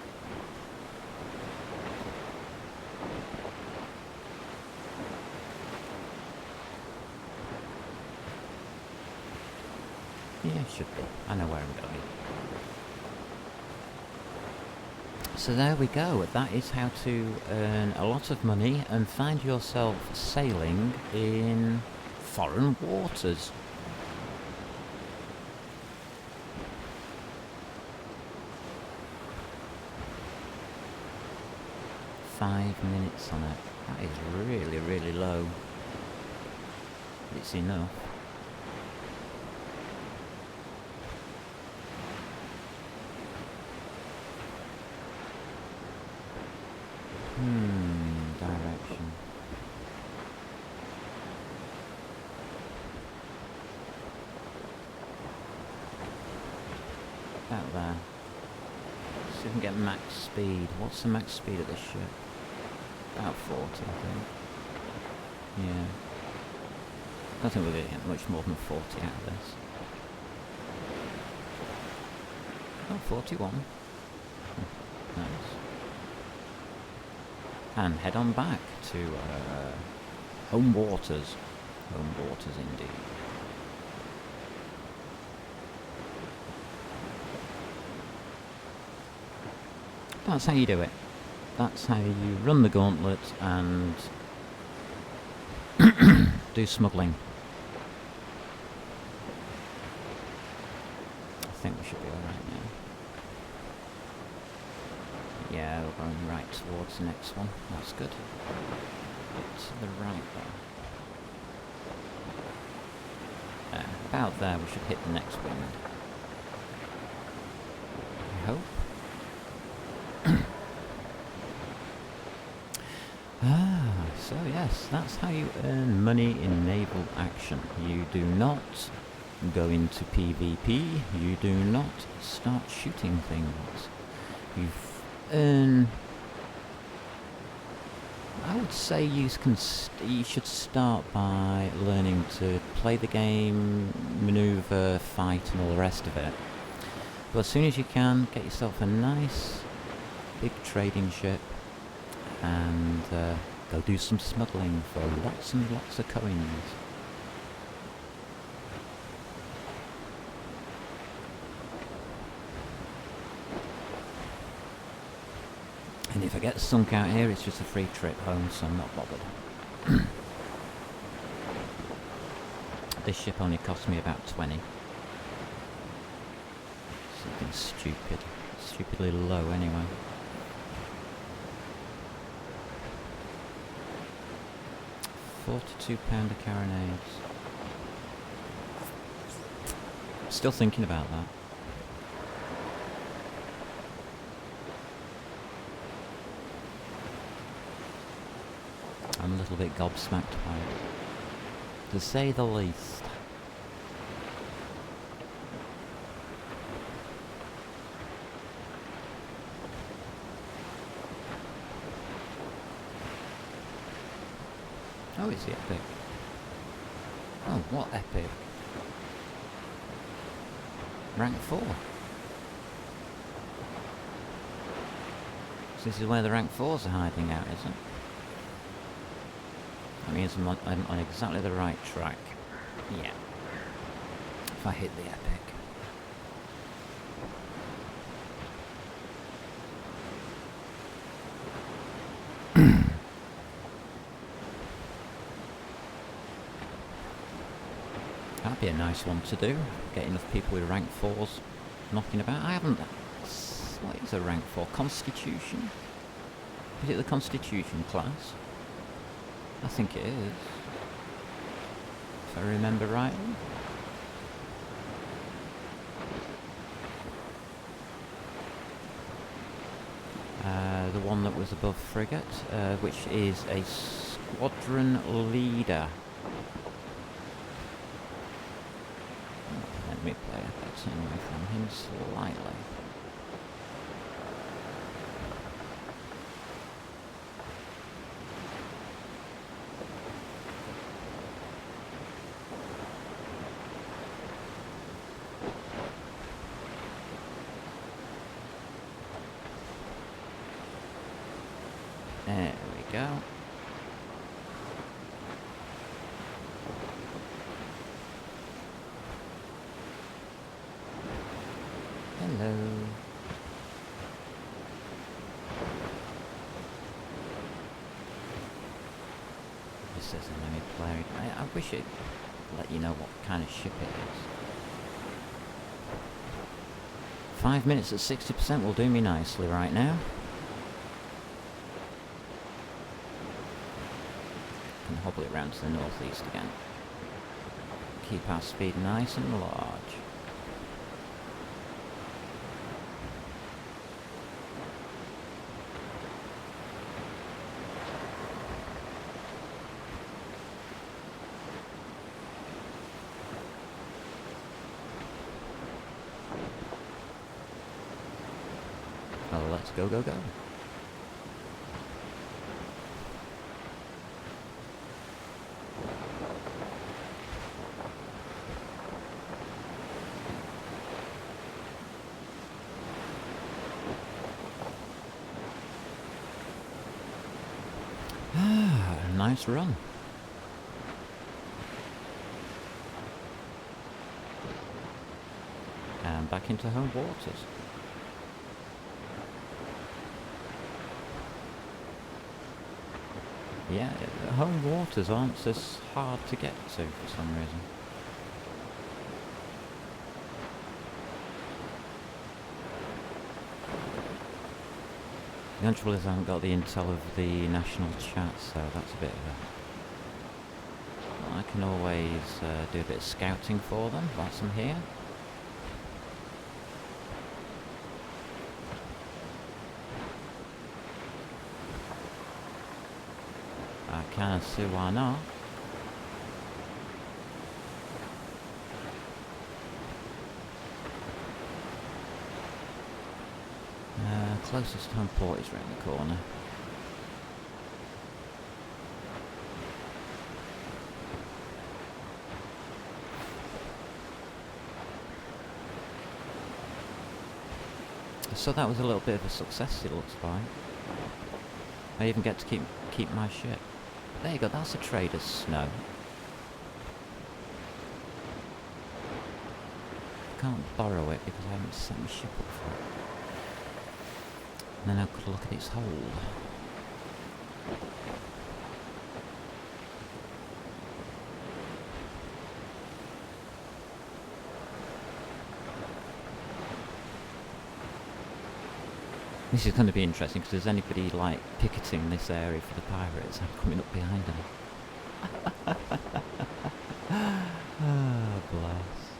Yeah, it should be. I know where I'm going. So there we go. That is how to earn a lot of money and find yourself sailing in foreign waters. "5 minutes on it. That is really, really low. It's enough. Direction. About there. See if we can get max speed. What's the max speed of this ship? About 40, I think. Yeah. I don't think we're going to get much more than 40 out of this. Oh, 41. Nice. And head on back to home waters. Home waters indeed. That's how you do it. That's how you run the gauntlet and do smuggling. I think we should be alright now. Yeah, we're going right towards the next one. That's good. To the right there. About there we should hit the next wind. I hope. So yes, that's how you earn money in naval action. You do not go into PvP, you do not start shooting things. I would say you should start by learning to play the game, maneuver, fight and all the rest of it. But as soon as you can, get yourself a nice big trading ship and go do some smuggling for lots and lots of coins. And if I get sunk out here, it's just a free trip home, so I'm not bothered. This ship only cost me about 20. Something stupid. Stupidly low anyway. £42 a carronades. Still thinking about that. I'm a little bit gobsmacked by it, to say the least. Oh, is he epic? Oh, what epic? Rank 4. So this is where the rank 4s are hiding out, is it? That means I'm on exactly the right track. Yeah. If I hit the epic. That'd be a nice one to do. Get enough people with rank 4s knocking about. I haven't... What is a rank 4? Constitution? Is it the Constitution class? I think it is. If I remember rightly. The one that was above frigate, which is a squadron leader. Let me play a turn away from him slightly. There we go. Hello. This says enemy player. I wish it let you know what kind of ship it is. 5 minutes at 60% will do me nicely right now. Can hobble it round to the northeast again. Keep our speed nice and large. Oh, let's go, go, go. Nice run. And back into home waters. Yeah, home waters aren't as hard to get to for some reason. The only trouble is I haven't got the intel of the national chat, so that's a bit of a... I can always do a bit of scouting for them whilst I'm here. I can't see why not. Closest home port is round the corner. So that was a little bit of a success, it looks like. I even get to keep my ship. There you go, that's a trader's snow. Can't borrow it because I haven't set my ship up for it. And then I could look at its hold. This is going to be interesting because there's anybody like picketing this area for the pirates. I'm coming up behind them. Ah, bless.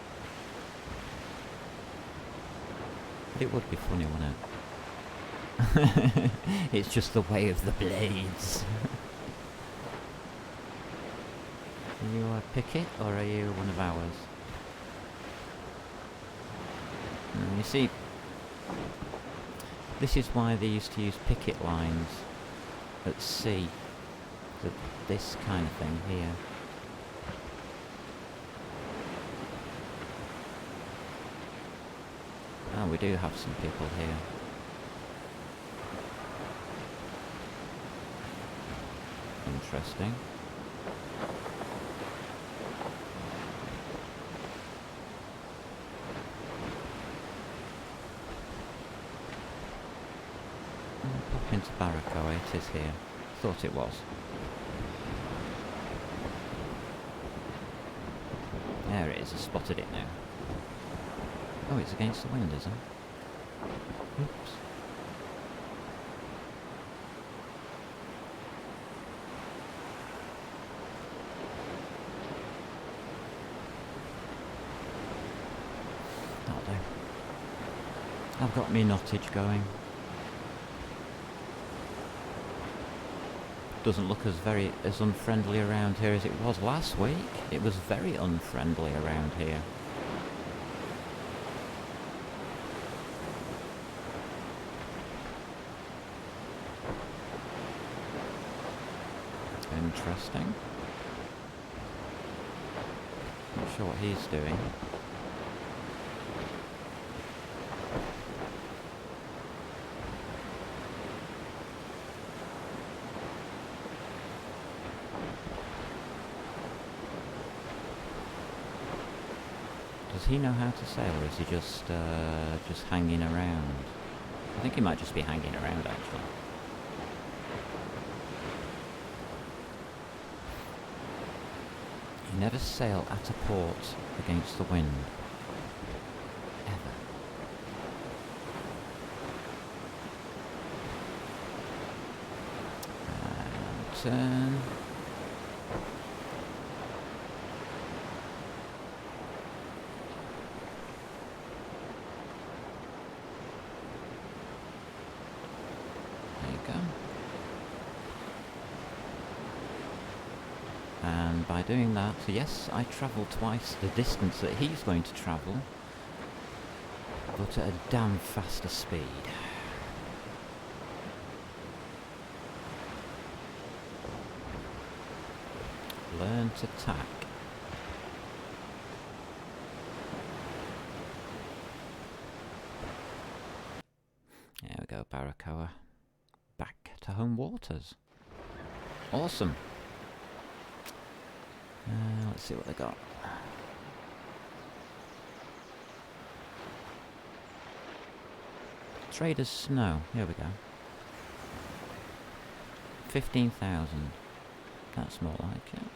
But it would be funny, wouldn't it? It's just the way of the blades. Are you a picket or are you one of ours? You see, this is why they used to use picket lines at sea. This kind of thing here. Oh, we do have some people here. Interesting. Pop into Barraco, it is here. Thought it was. There it is, I spotted it now. Oh, it's against the wind, is it? Oops. That'll do. I've got me nottage going. Doesn't look as unfriendly around here as it was last week. It was very unfriendly around here. Interesting. Not sure what he's doing. he know how to sail, or is he just hanging around? I think he might just be hanging around, actually. You never sail at a port against the wind. Ever. And turn. And by doing that, yes, I travel twice the distance that he's going to travel, but at a damn faster speed. Learn to tack. There we go, Barracoa. Back to home waters. Awesome. Let's see what they got. Trader's Snow. Here we go. 15,000. That's more like it.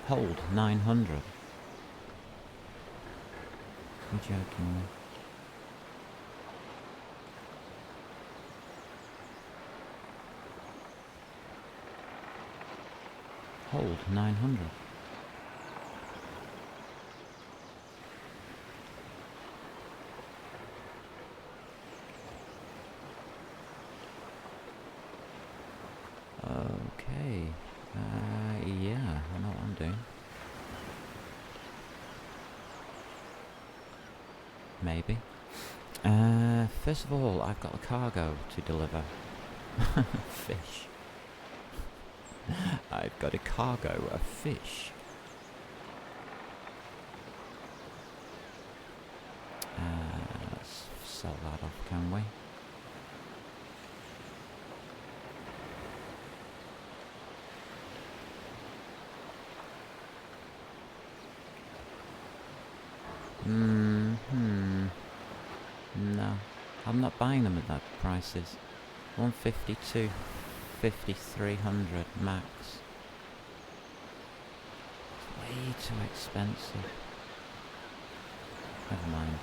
Hold 900. You're joking me. Hold 900. Okay. Yeah, I know what I'm doing. Maybe. First of all, I've got a cargo to deliver. Fish. I've got a cargo of fish. Let's sell that off, can we? No, I'm not buying them at that prices. 152. 5,300 max. It's way too expensive. Never mind.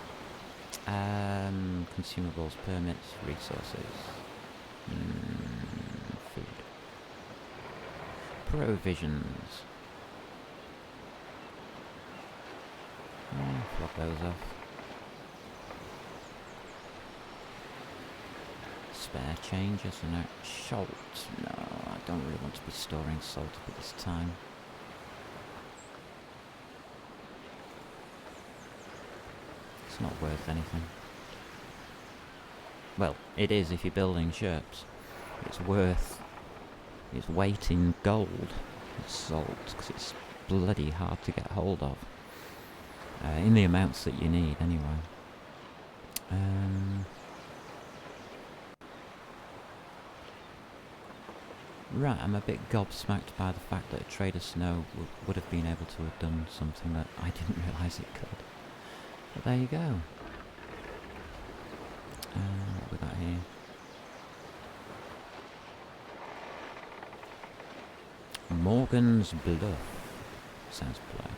Consumables, permits, resources. Food. Provisions. Flog those off. Spare changes and no salt. No, I don't really want to be storing salt at this time. It's not worth anything. Well, it is if you're building ships. It's worth its weight in gold. It's salt, because it's bloody hard to get hold of. In the amounts that you need, anyway. Right, I'm a bit gobsmacked by the fact that Trader Snow would have been able to have done something that I didn't realise it could. But there you go. What we got here? Morgan's Bluff. Sounds polite.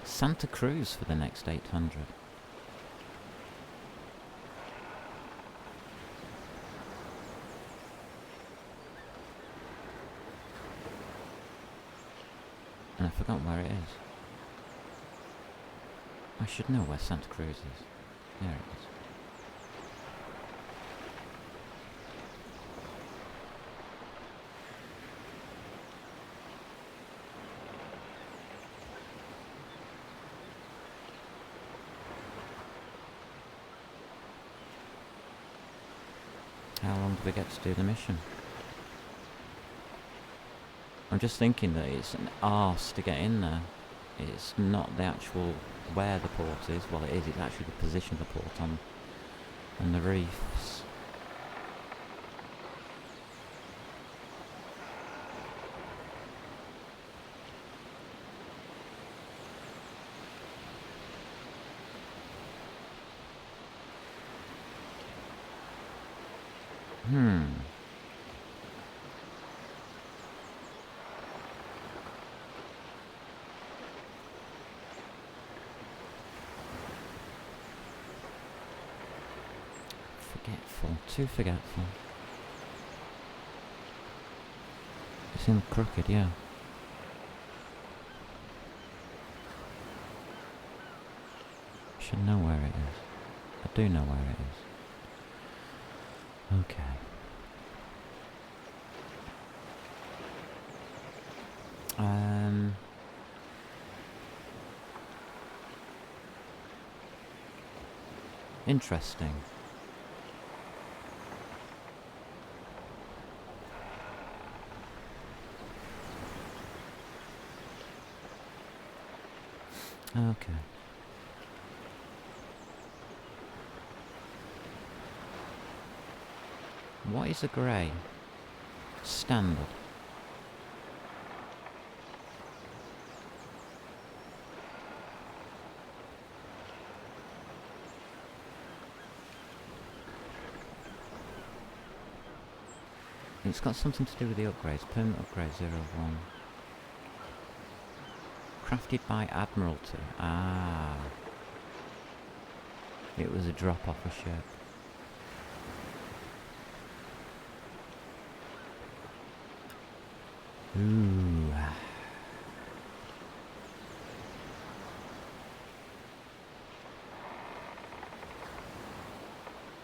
Santa Cruz for the next 800. And I've forgotten where it is. I should know where Santa Cruz is. There it is. How long do we get to do the mission? I'm just thinking that it's an arse to get in there. It's not the actual where the port is. Well, it is. It's actually the position of the port on the reefs. Forgetful. Too forgetful. It's in crooked, yeah. Should know where it is. I do know where it is. Okay. Interesting. Okay. What is a grey? Standard. It's got something to do with the upgrades. Permanent upgrade 01. Crafted by Admiralty. Ah. It was a drop off a ship. Ooh.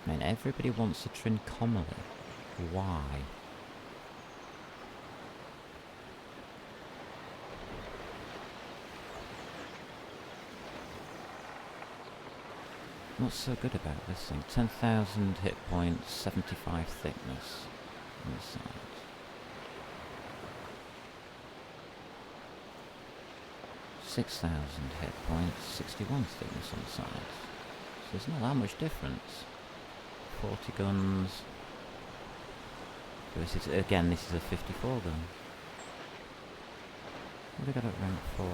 Man, everybody wants a Trincomalee. Why? What's so good about this thing? 10,000 hit points, 75 thickness on the sides. .6,000 hit points, 61 thickness on the sides. So there's not that much difference. 40 guns. This is, again, this is a 54 gun. What have we got at rank 4?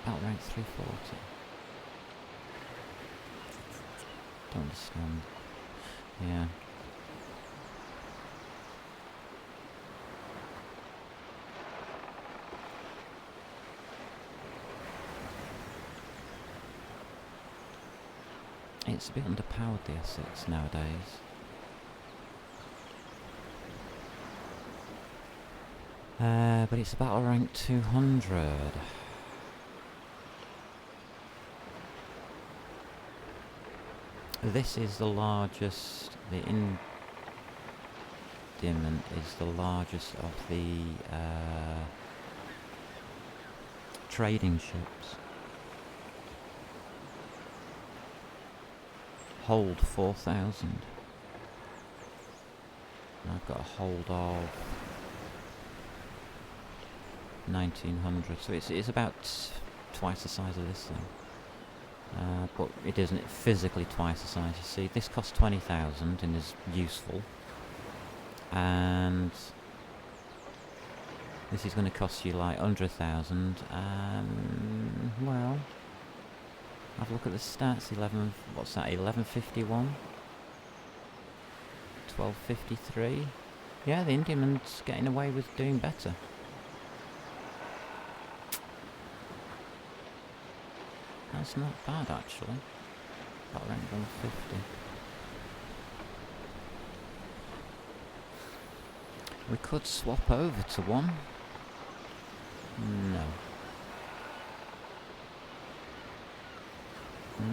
Battle rank 340. Don't understand. Yeah. It's a bit underpowered, the S6 nowadays. But it's a battle rank 200. This is the largest, the Indiment is the largest of the trading ships. Hold 4,000. I've got a hold of 1,900, so it's about twice the size of this thing. But it isn't physically twice the size. You see, this costs 20,000 and is useful, and this is going to cost you like 100,000. Well, have a look at the stats. 11. What's that? 1151. 1253. Yeah, the Indian's getting away with doing better. That's not bad, actually. About rank 150. We could swap over to one. No.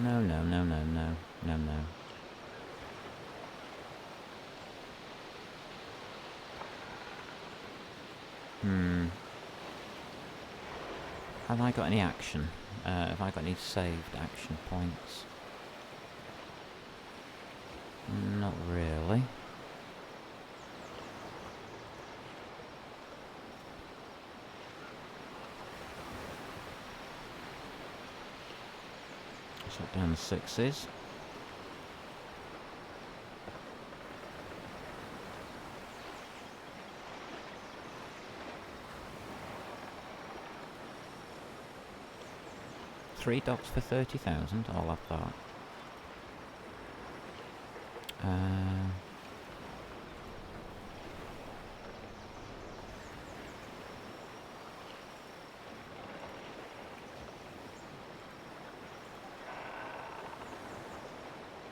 No, no, no, no, no, no, no. Have I got any action? Have I got any saved action points? Not really. Shut down the 6s. 3 dogs for 30,000. I'll have that.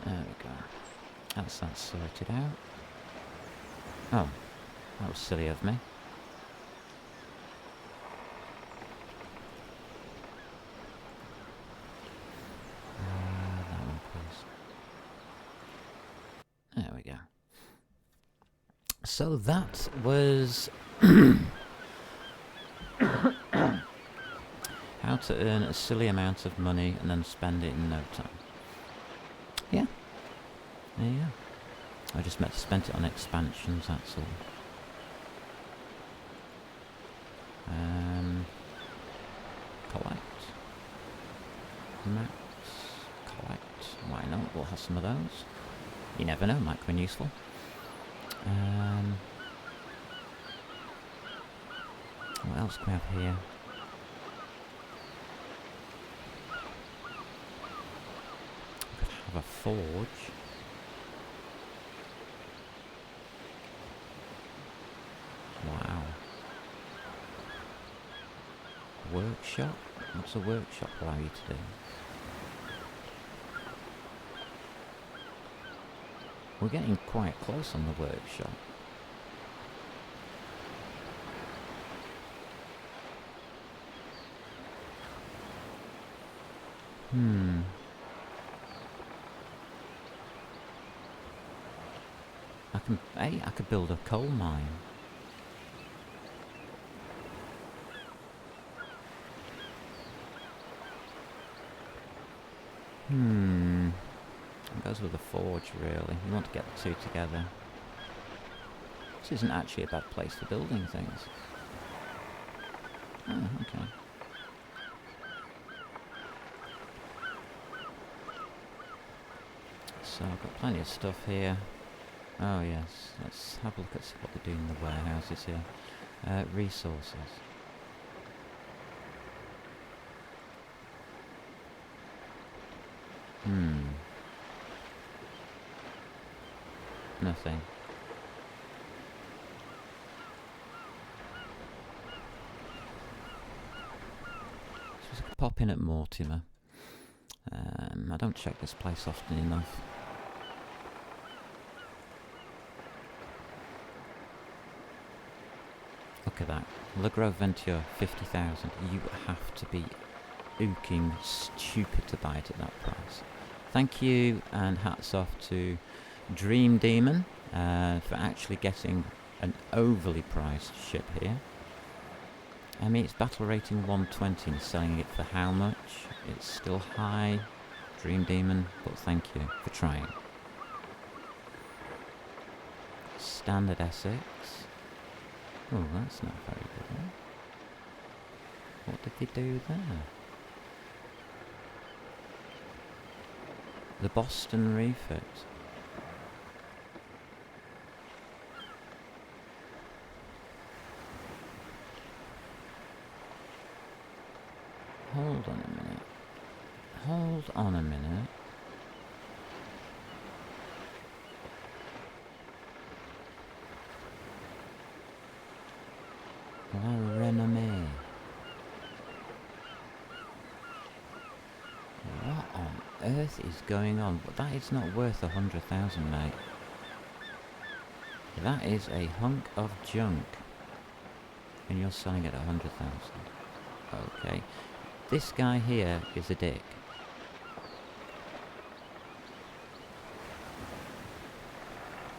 There we go. That's that sorted out. Oh, that was silly of me. That one, please. There we go. So that was how to earn a silly amount of money and then spend it in no time. Yeah. There you go. I just meant to spend it on expansions, that's all. Collect. Max. Collect. Why not? We'll have some of those. You never know, might come in useful. What else can we have here? We could have a forge. Wow. Workshop? What's a workshop allow you to do? We're getting quite close on the workshop. I could build a coal mine. It goes with the forge, really. You want to get the two together. This isn't actually a bad place for building things. Oh, okay. So I've got plenty of stuff here. Oh yes, let's have a look at what they're doing in the warehouses here. Resources. Nothing. So I could pop in at Mortimer. I don't check this place often enough. Look at that. Le Gros Venture, 50,000. You have to be ooking stupid to buy it at that price. Thank you, and hats off to Dream Demon for actually getting an overly priced ship here. I mean, it's battle rating 120 and selling it for how much? It's still high, Dream Demon, but thank you for trying. Standard Essex. Oh, that's not very good, eh? What did they do there? The Boston refit. Hold on a minute. Hold on a minute. La Renommée. What on earth is going on? But that is not worth 100,000, mate. That is a hunk of junk. And you're selling it at 100,000. Okay. This guy here is a dick.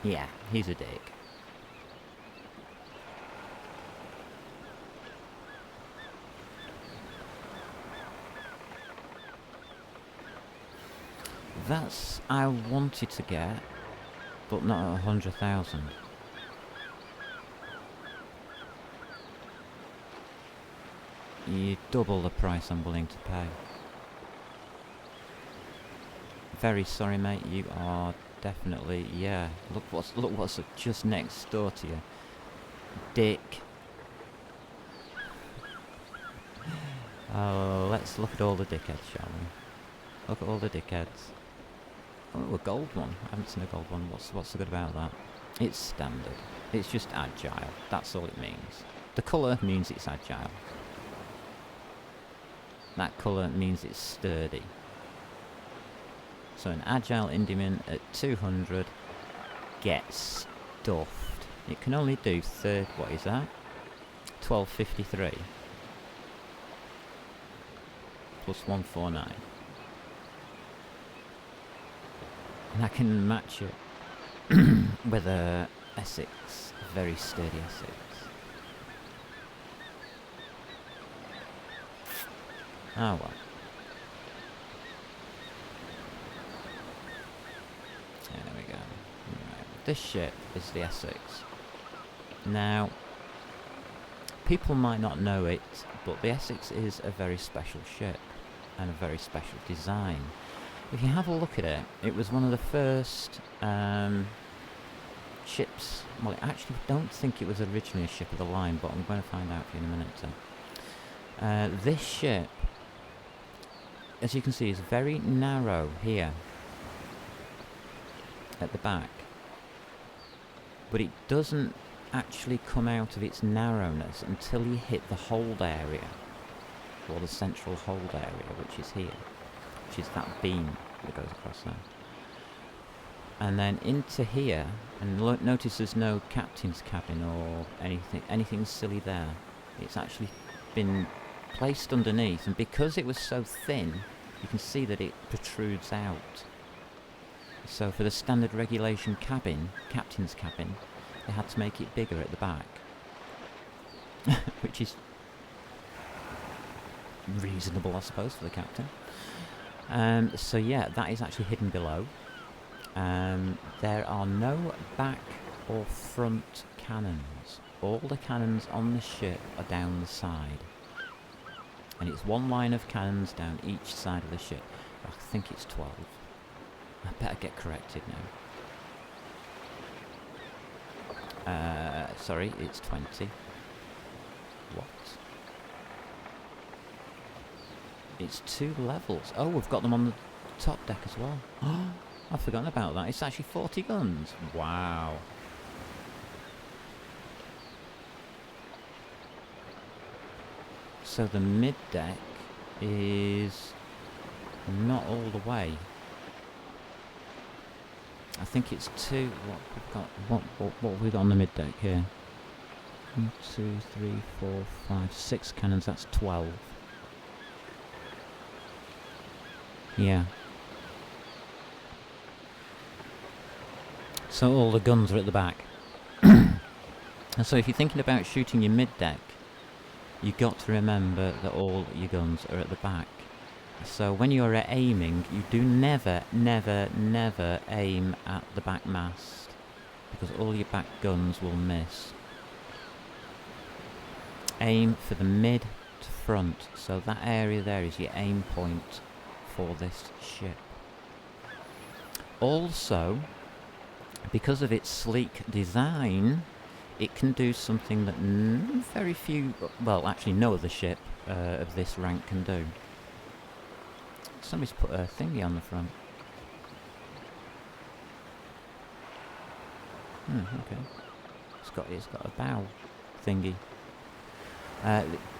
Yeah, he's a dick. That's I wanted to get, but not at 100,000. You double the price I'm willing to pay. Very sorry, mate. You are definitely, yeah. Look what's just next door to you, dick. Oh, let's look at all the dickheads, shall Look at all the dickheads. Oh, a gold one. I haven't seen a gold one. What's so good about that? It's standard. It's just agile. That's all it means. The colour means it's agile. That colour means it's sturdy. So an agile Indian at 200 gets stuffed. It can only do what is that? 1253 plus 149. And I can match it with a Essex, a very sturdy Essex. Oh well. There we go. Right. This ship is the Essex. Now, people might not know it, but the Essex is a very special ship and a very special design. If you have a look at it, it was one of the first ships. Well, I actually don't think it was originally a ship of the line, but I'm going to find out for you in a minute. This ship, as you can see, is very narrow here at the back, but it doesn't actually come out of its narrowness until you hit the hold area, or the central hold area, which is here, which is that beam that goes across there, and then into here. And notice there's no captain's cabin or anything silly there. It's actually been placed underneath, and because it was so thin, you can see that it protrudes out. So for the standard regulation cabin, captain's cabin, they had to make it bigger at the back, which is reasonable, I suppose, for the captain. So yeah, that is actually hidden below. There are no back or front cannons. All the cannons on the ship are down the side, and it's one line of cannons down each side of the ship. I think it's 12. I better get corrected now. Sorry, it's 20. What? It's 2 levels. Oh, we've got them on the top deck as well. I've forgotten about that. It's actually 40 guns. Wow. So the mid deck is not all the way. I think it's 2. What have we got on the mid deck here? 1, 2, 3, 4, 5, 6 cannons. That's 12. Yeah. So all the guns are at the back. And so if you're thinking about shooting your mid-deck, you've got to remember that all your guns are at the back. So when you're aiming, you do never aim at the back mast, because all your back guns will miss. Aim for the mid to front, so that area there is your aim point for this ship. Also, because of its sleek design, it can do something that very few, well actually no other ship of this rank can do. Somebody's put a thingy on the front. Okay. It's got a bow thingy.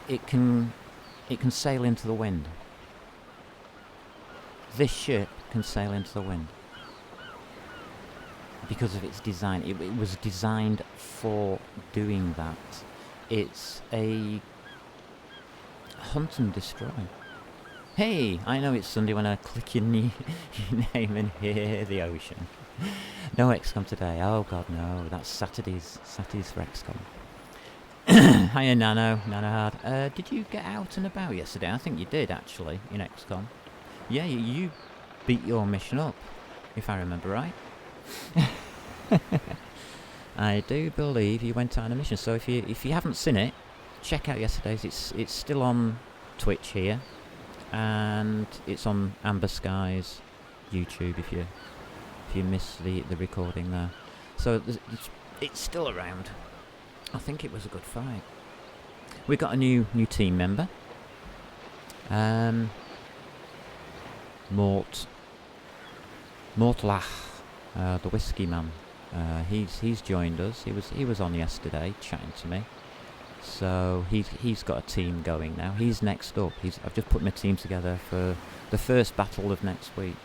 It can sail into the wind. This ship can sail into the wind because of its design. It was designed for doing that. It's a hunt and destroy. Hey, I know it's Sunday when I click your name and hear the ocean. No XCOM today. Oh god, no. That's Saturdays for XCOM. Hiya, Nano Hard. Did you get out and about yesterday? I think you did, actually, in XCOM. Yeah, you beat your mission up, if I remember right. I do believe you went on a mission. So if you haven't seen it, check out yesterday's. It's still on Twitch here, and it's on Amberskies YouTube if you miss the recording there. So it's still around. I think it was a good fight. We got a new team member. Mortlach, the whiskey man. He's joined us. He was on yesterday chatting to me. So he's got a team going now. He's next up. I've just put my team together for the first battle of next week.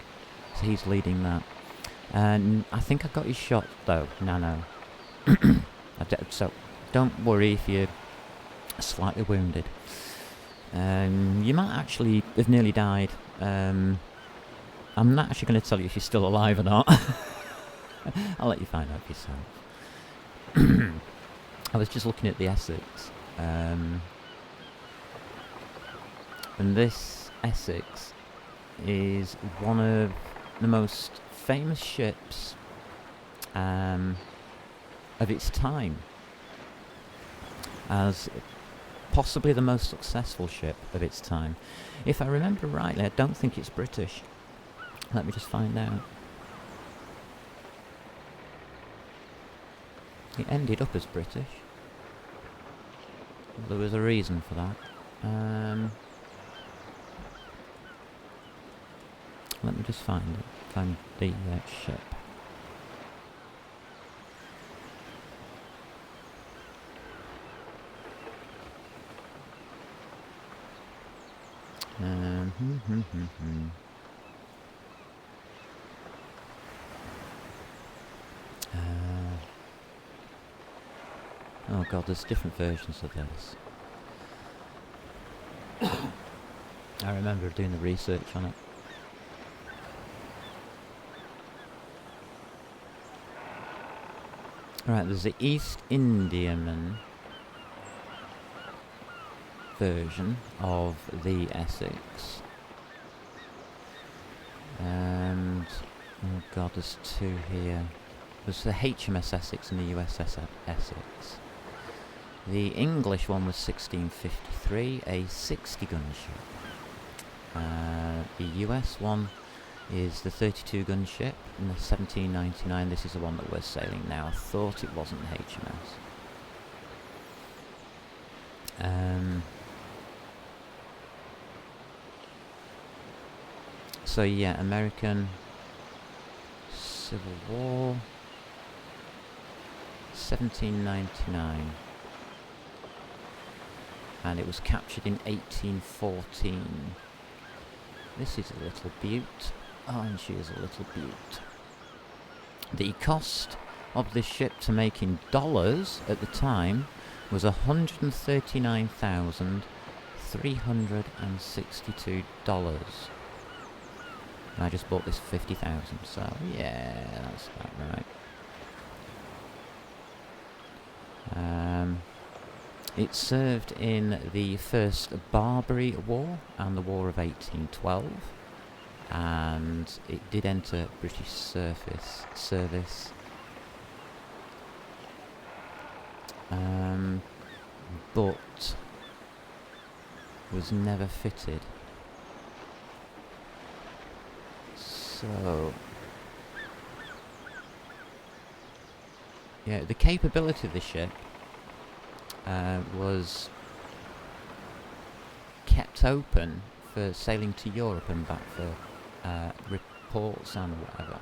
So he's leading that. And I think I got his shot though. No. So don't worry if you're slightly wounded. You might actually have nearly died. I'm not actually going to tell you if you're still alive or not. I'll let you find out for yourself. I was just looking at the Essex. And this Essex is one of the most famous ships of its time, as possibly the most successful ship of its time. If I remember rightly, I don't think it's British. Let me just find out. It ended up as British. There was a reason for that. Let me just find the ship. Oh god, there's different versions of this. I remember doing the research on it. Right, there's the East Indiaman version of the Essex. And oh god, there's two here. There's the HMS Essex and the USS Essex. The English one was 1653, a 60-gun ship. The US one is the 32-gun ship in the 1799. This is the one that we're sailing now. I thought it wasn't HMS. So yeah, American Civil War, 1799. And it was captured in 1814. This is a little beaut. Oh, and she is a little beaut. The cost of this ship to make in dollars at the time was $139,362. And I just bought this for $50,000, so yeah, that's about right. It served in the First Barbary War and the War of 1812, and it did enter British service, but was never fitted. So, yeah, the capability of the ship was kept open for sailing to Europe and back for reports and whatever.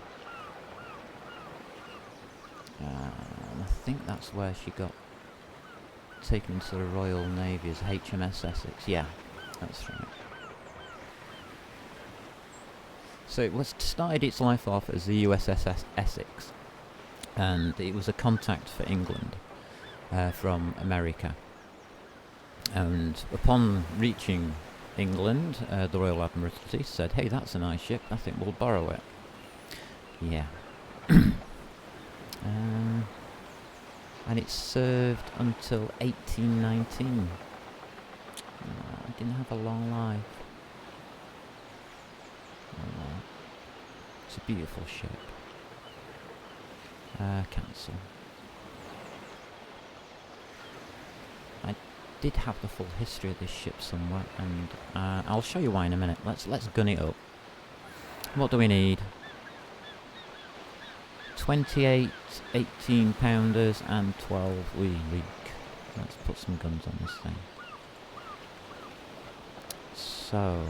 I think that's where she got taken into the Royal Navy as HMS Essex. Yeah, that's right. So it started its life off as the USS Essex, and it was a contact for England from America. And upon reaching England, the Royal Admiralty said, "Hey, that's a nice ship. I think we'll borrow it." Yeah. And it served until 1819. It didn't have a long life. It's a beautiful ship. Cancel. I did have the full history of this ship somewhere, and I'll show you why in a minute. Let's gun it up. What do we need? 28 18-pounders and 12 wee leak. Let's put some guns on this thing. So,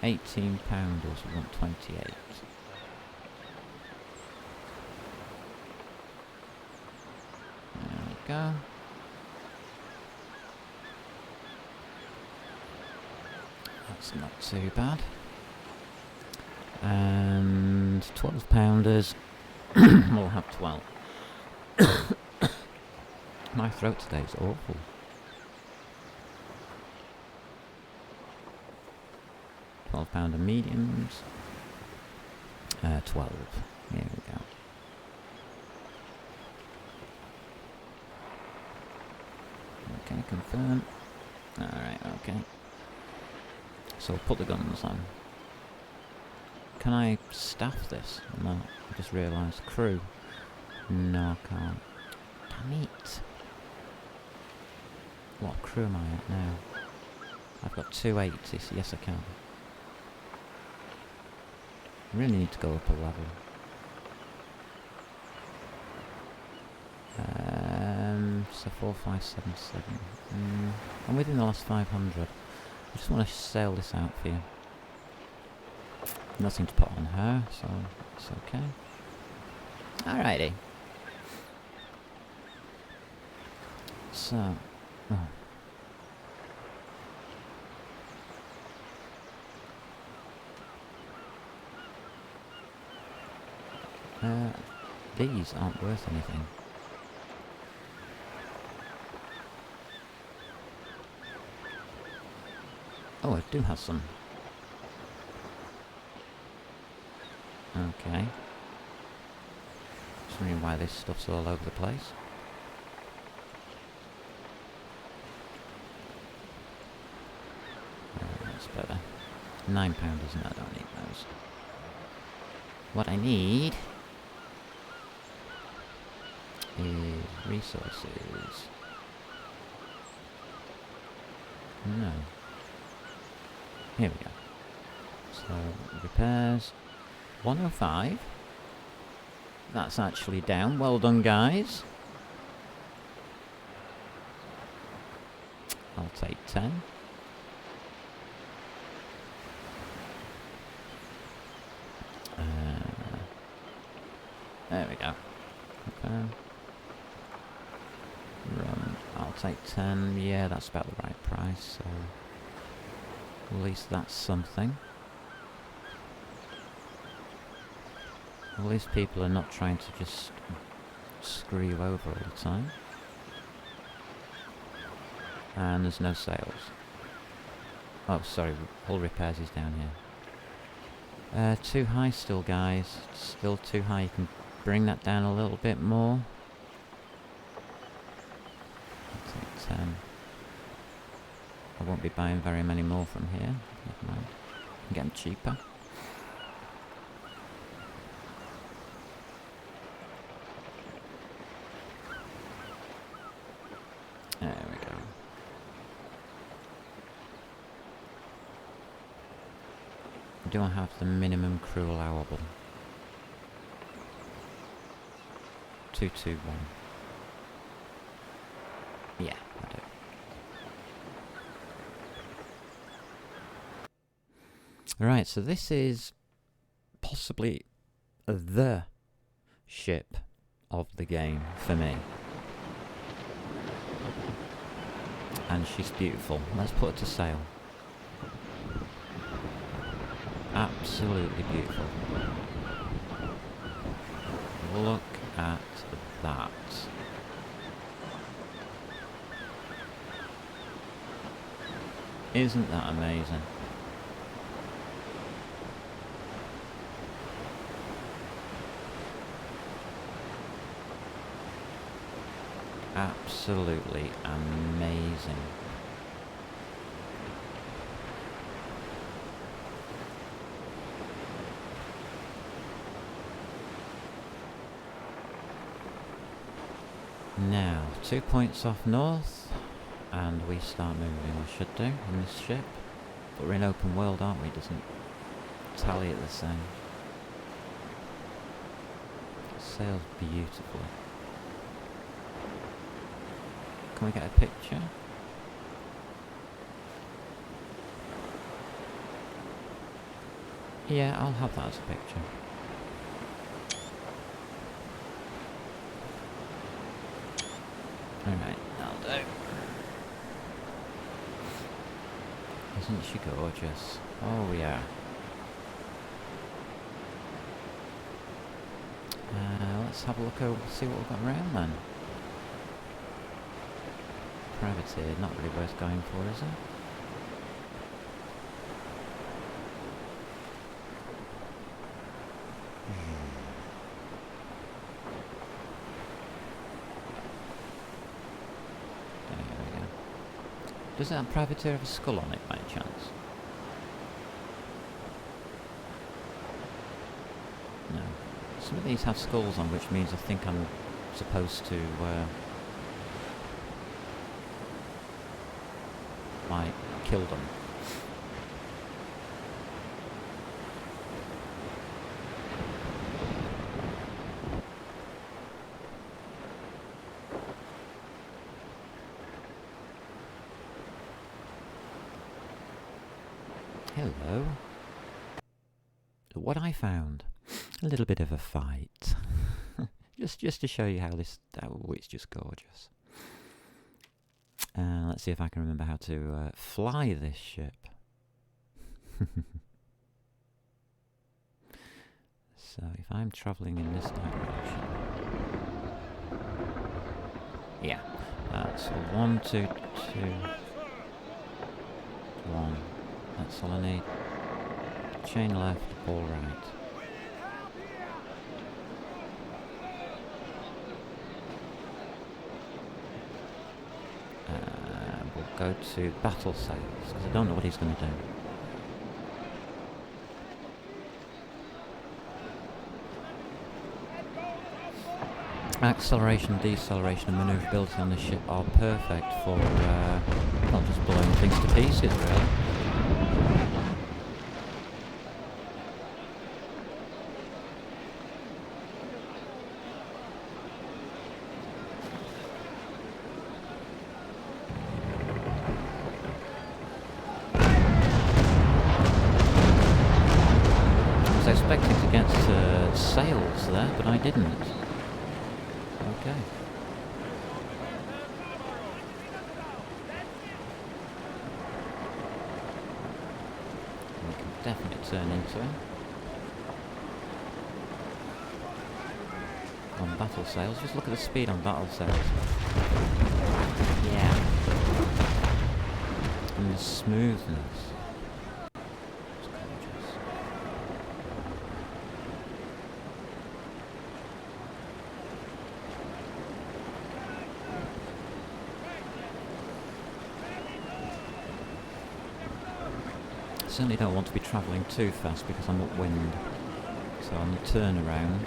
£18 we want 28. There we go. That's not too bad. And 12-pounders. We'll have 12. My throat today is awful. £12 mediums. 12. Here we go. Okay, confirm. Alright, okay. So we'll put the guns on. Can I staff this? No, I just realised. Crew. No, I can't. Damn it. What crew am I at now? I've got 280, so yes I can. I really need to go up a level. So 4577. I'm within the last 500. I just want to sail this out for you. Nothing to put on her, so it's okay. Alrighty. So, these aren't worth anything. Oh, I do have some. Okay. Just wondering why this stuff's all over the place. That's better. £9, isn't it? I don't need those. What I need is resources. No. Here we go. So, repairs. 105. That's actually down. Well done, guys. I'll take 10. There we go. Okay. I'll take 10. Yeah, that's about the right price, so at least that's something. At least people are not trying to just screw you over all the time. And there's no sales. Oh, sorry, all repairs is down here. Too high still, guys. Still too high. You can bring that down a little bit more. I'll take 10. I won't be buying very many more from here. Never mind. I can get them cheaper. There we go. Do I have the minimum crew allowable? 221. Yeah, I do. Right, so this is possibly the ship of the game for me. And she's beautiful. Let's put her to sail. Absolutely beautiful. Look at that. Isn't that amazing? Absolutely amazing. Now, 2 points off north, and we start moving, we should do, in this ship. But we're in open world, aren't we? Doesn't tally it the same. It sails beautifully. Can we get a picture? Yeah, I'll have that as a picture. Alright, that'll do. Isn't she gorgeous? Oh yeah. Let's have a look over, see what we've got around then. Privateer, not really worth going for, is it? There we go. Does that privateer have a skull on it by any chance? No. Some of these have skulls on, which means I think I'm supposed to like kill them. Hello. What I found, a little bit of a fight. just to show you how this, it's just gorgeous. Let's see if I can remember how to fly this ship. So if I'm travelling in this direction, yeah, so 1, 2, 2, 1. That's all I need. Chain left, ball right. We'll go to battle sails, because I don't know what he's going to do. Acceleration, deceleration and manoeuvrability on this ship are perfect for not just blowing things to pieces, really. I was expecting to get sails there, but I didn't. Okay. We can definitely turn into it. On battle sails, just look at the speed on battle sails. Yeah. And the smoothness. It's gorgeous. Certainly don't want to be travelling too fast because I'm upwind. So on the turnaround,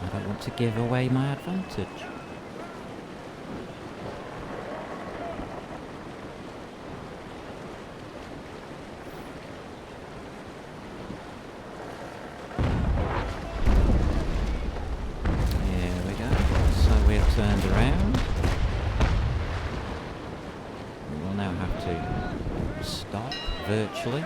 I don't want to give away my advantage. Here we go. So we've turned around. We'll now have to stop virtually.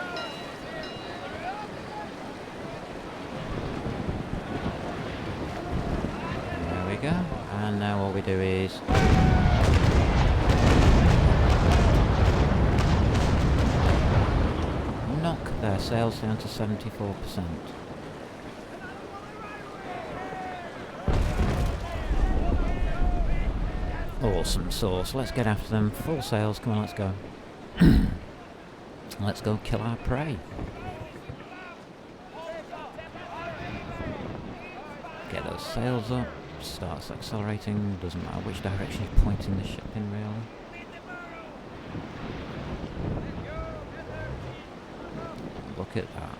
And now all we do is knock their sails down to 74%. Awesome sauce. Let's get after them. Full sails. Come on, let's go. Let's go kill our prey. Get those sails up. Starts accelerating, doesn't matter which direction you're pointing the ship in, really. Look at that.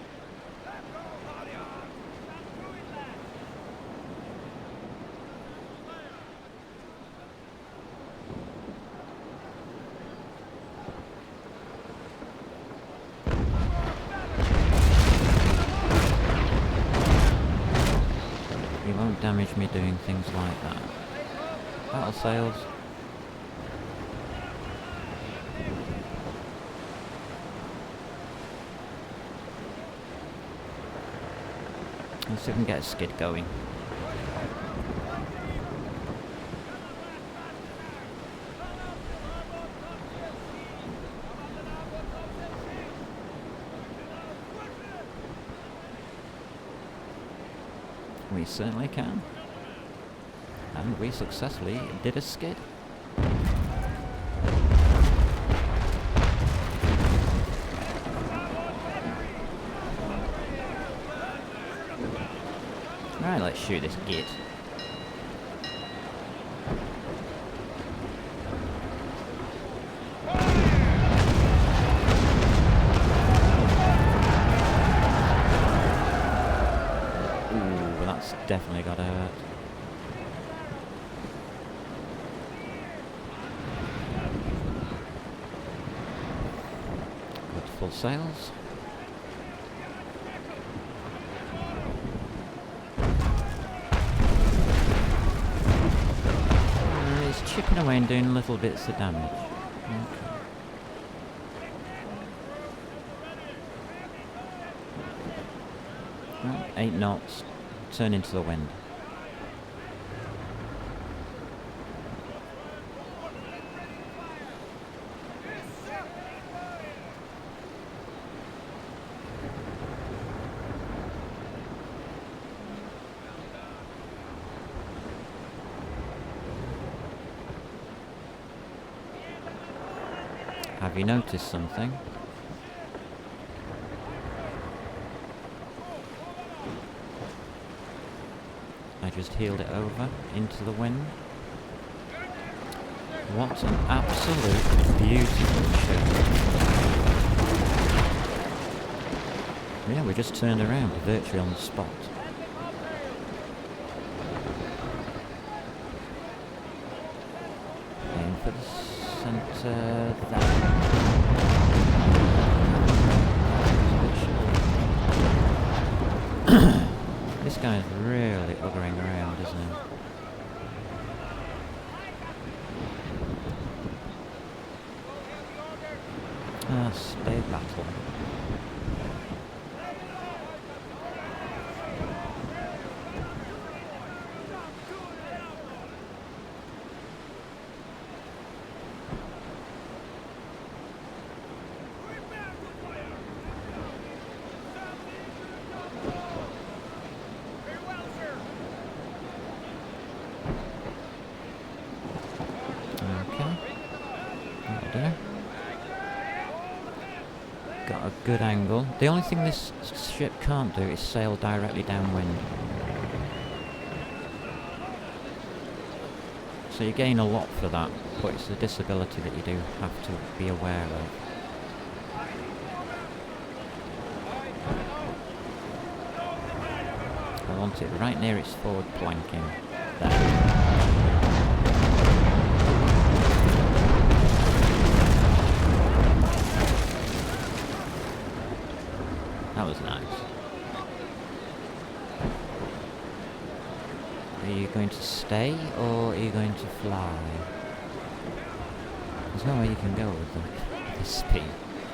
Won't damage me doing things like that. Battle sails. Let's see if we can get a skid going. We certainly can. And we successfully did a skid. Alright, let's shoot this git. Ooh, that's definitely got to hurt. Good full sails. Chipping away and doing little bits of damage. Okay. Right, 8 knots. Turn into the wind. Have you noticed something? I just heeled it over into the wind. What an absolute beautiful ship. Yeah, we just turned around, virtually on the spot. Aim for the centre there. This guy's really uggering around, isn't he? Ah, spade battle. Got a good angle. The only thing this ship can't do is sail directly downwind. So you gain a lot for that, but it's a disability that you do have to be aware of. I want it right near its forward planking. There. That was nice. Are you going to stay or are you going to fly? There's no way you can go with this speed.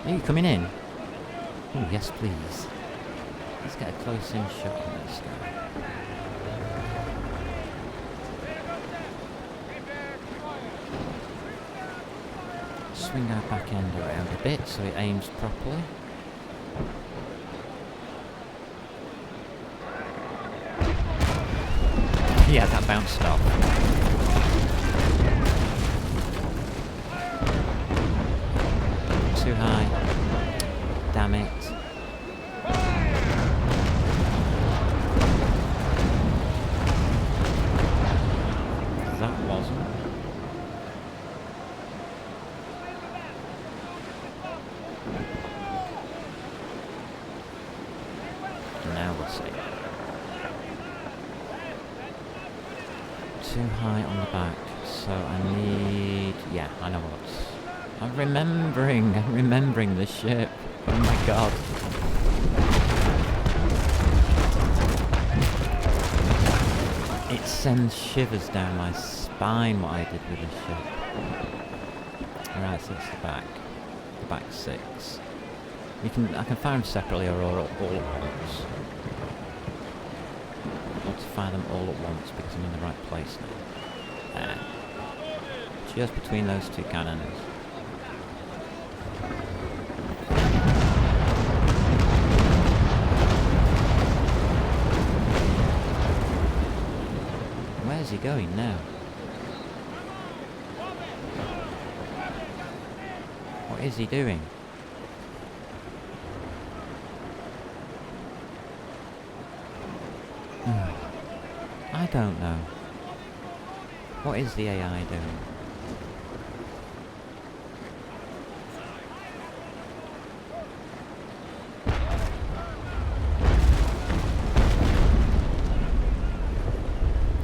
Are you coming in? Oh, yes please. Let's get a close-in shot on this guy. Swing our back end around a bit so it aims properly. Yeah, that bounced off. Too high. Damn it. That wasn't. Now we'll see. Too high on the back, so I need... yeah, I know what. I'm remembering the ship. Oh my god. It sends shivers down my spine what I did with the ship. Right, so it's the back. The back 6. I can fire them separately or all at once. to fire them all at once because I'm in the right place now. There. Just between those two cannons. Where's he going now? What is he doing? I don't know. What is the AI doing?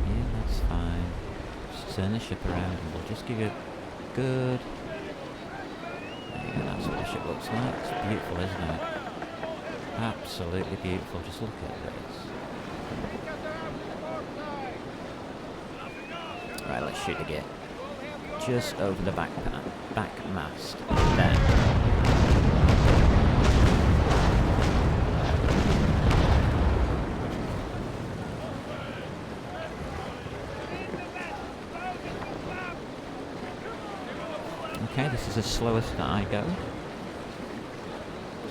Yeah, that's fine. Just turn the ship around and we'll just give you a good... There you go, that's what the ship looks like. It's beautiful, isn't it? Absolutely beautiful. Just look at this. Right, let's shoot again. Just over the back mast. There. Okay, this is the slowest that I go.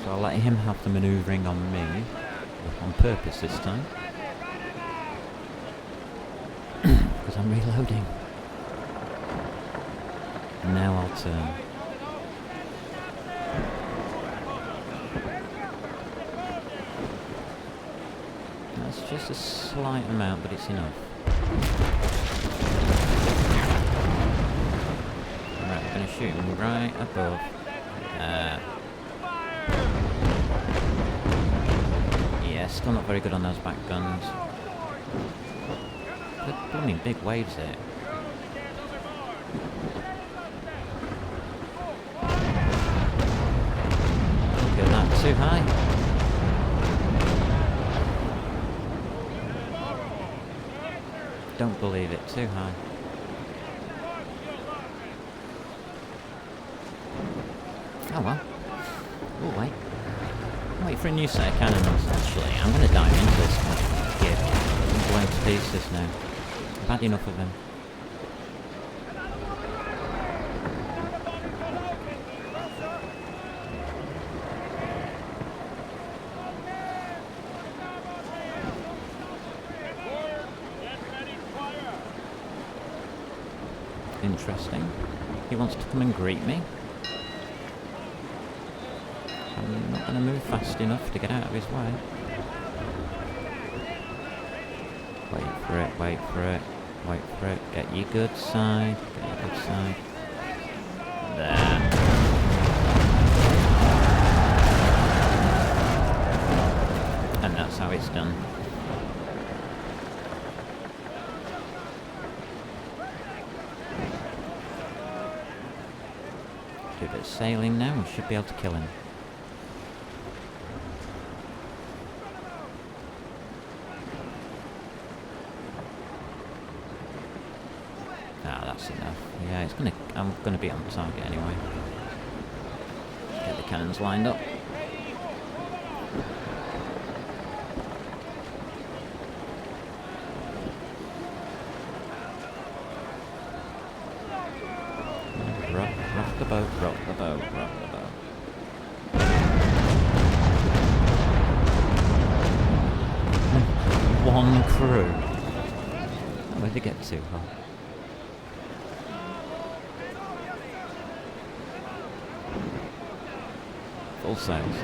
So I'll let him have the manoeuvring on me. On purpose this time. Because I'm reloading. Now I'll turn. That's just a slight amount, but it's enough. Alright, we're going to shoot him right above. Yeah, still not very good on those back guns. They're blooming big waves there. Look at that, too high. Don't believe it, too high. Oh well. Oh wait. Wait for a new set of cannons, actually. I'm going to dive into this gear. I'm blown to pieces now. I've had enough of them. Interesting. He wants to come and greet me. I'm not going to move fast enough to get out of his way. Wait for it, wait for it, wait for it. Get your good side, get your good side. There. And that's how it's done. Do a bit of sailing now, we should be able to kill him. Ah, that's enough. Yeah, it's gonna. I'm gonna be on target anyway. Get the cannons lined up. Rock the boat, rock the boat, rock the boat. One crew. Where'd they get to, huh? Full sails.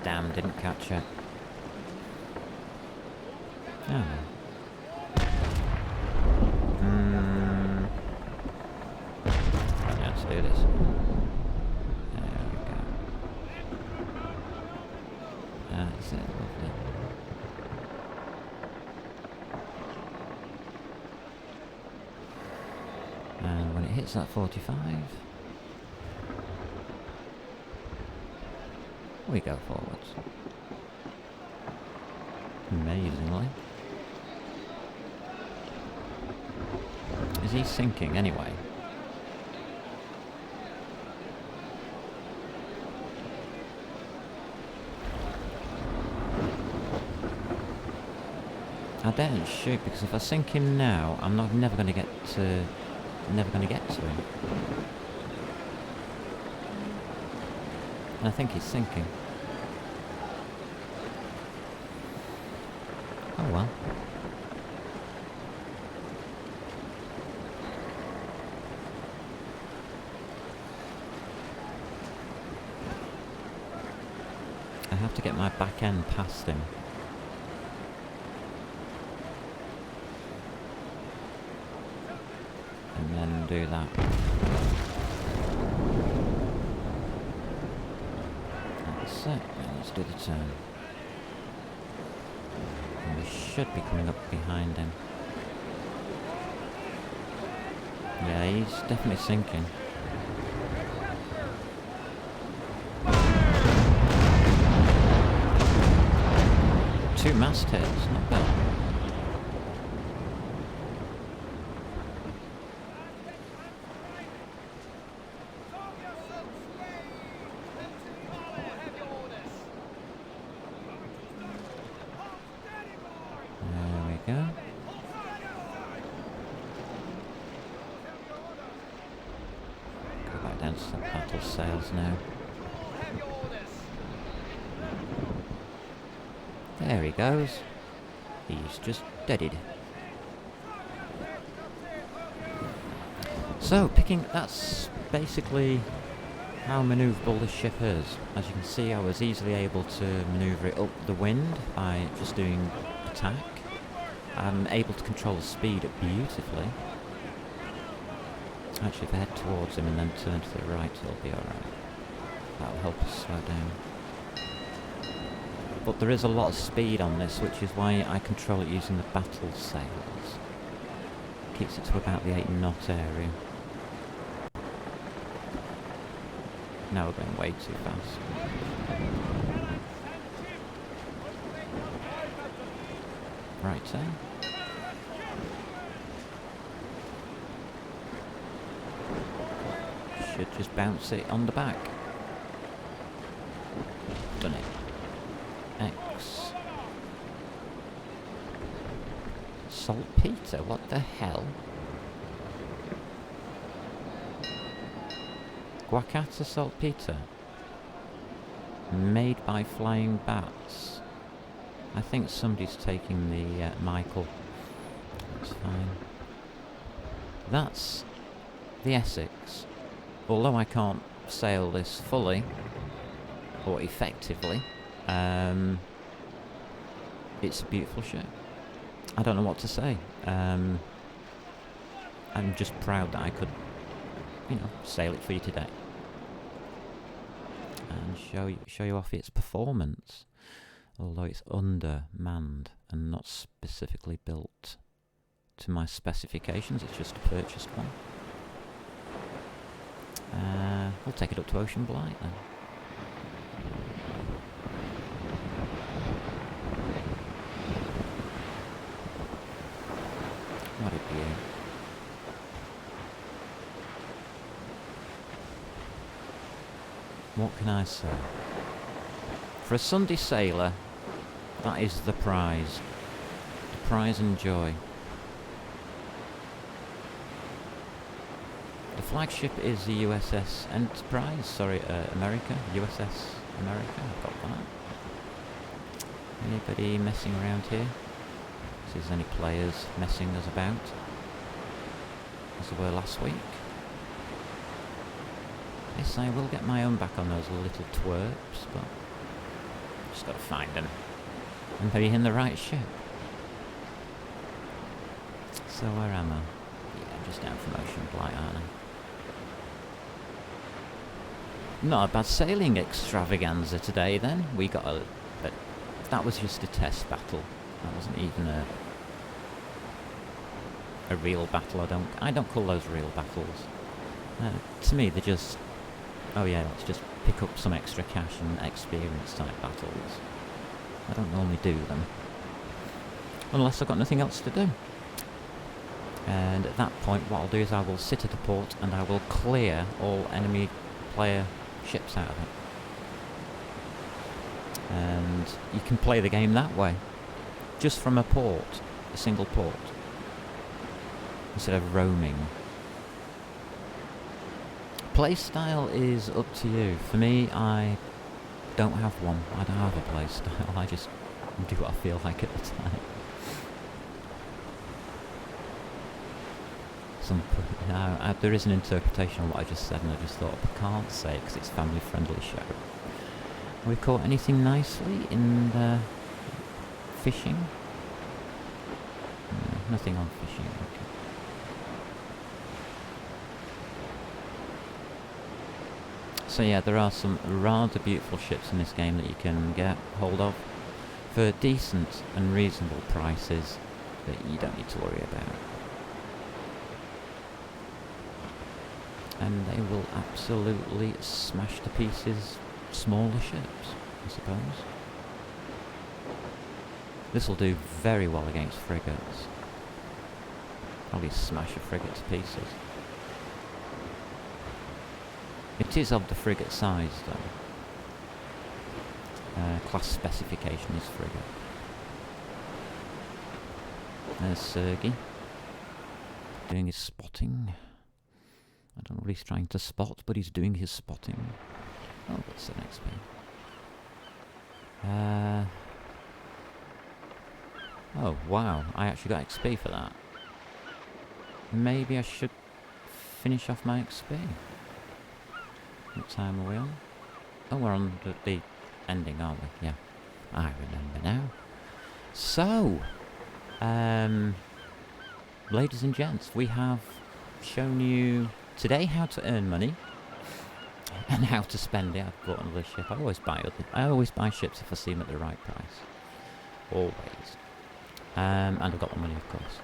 Damn, didn't catch it. Oh. Right, let's do this. There we go. And when it hits that 45, we go forwards. Amazingly. Is he sinking anyway? I daren't shoot because if I sink him now, I'm never going to get to him. And I think he's sinking. Oh well. I have to get my back end past him. And then do that. That's it. Now let's do the turn. And we should be coming up behind him. Yeah, he's definitely sinking. Two mastheads, not bad. Battle sails now. There he goes. He's just deaded. So, that's basically how manoeuvrable this ship is. As you can see, I was easily able to manoeuvre it up the wind by just doing attack. I'm able to control the speed beautifully. Actually, if I head towards him and then turn to the right, it'll be alright. That'll help us slow down. But there is a lot of speed on this, which is why I control it using the battle sails. Keeps it to about the 8 knot area. Now we're going way too fast. Right, so. Should just bounce it on the back. Done it. X. Saltpeter, what the hell? Guacata saltpeter. Made by flying bats. I think somebody's taking the Michael. That's fine. That's the Essex. Although I can't sail this fully, or effectively, it's a beautiful ship. I don't know what to say. I'm just proud that I could, sail it for you today. And show you off its performance. Although it's undermanned and not specifically built to my specifications, it's just a purchased one. We'll take it up to Ocean Blight then. What a view. What can I say? For a Sunday sailor, that is the prize. The prize and joy. The flagship is the USS Enterprise, America, USS America, I've got that. Anybody messing around here? See if there's any players messing us about, as there were last week. Yes, I will get my own back on those little twerps, but just gotta find them. And maybe in the right ship. So where am I? Yeah, I'm just down from Ocean Blight, aren't I? Not a bad sailing extravaganza today then. We got but that was just a test battle. That wasn't even a real battle. I don't call those real battles. To me, they're just, oh yeah, let's just pick up some extra cash and experience type battles. I don't normally do them unless I've got nothing else to do. And at that point, what I'll do is I will sit at a port and I will clear all enemy player ships out of it. And you can play the game that way, just from a port, a single port, instead of roaming. Playstyle is up to you. For me, I don't have one. I don't have a playstyle. I just do what I feel like at the time. There is an interpretation of what I just said, and I just thought, I can't say it because it's a family-friendly show. Have we caught anything nicely in the fishing? No, nothing on fishing. Okay. So yeah, there are some rather beautiful ships in this game that you can get hold of for decent and reasonable prices that you don't need to worry about. And they will absolutely smash to pieces smaller ships, I suppose. This will do very well against frigates. Probably smash a frigate to pieces. It is of the frigate size though. Class specification is frigate. There's Sergei doing his spotting. I don't know what he's trying to spot, but he's doing his spotting. Oh, what's the next bit? Oh, wow. I actually got XP for that. Maybe I should finish off my XP. What time are we on? Oh, we're on the ending, aren't we? Yeah. I remember now. So, ladies and gents, we have shown you today how to earn money and how to spend it. I've bought another ship. I always buy ships if I see them at the right price. Always. And I've got the money, of course.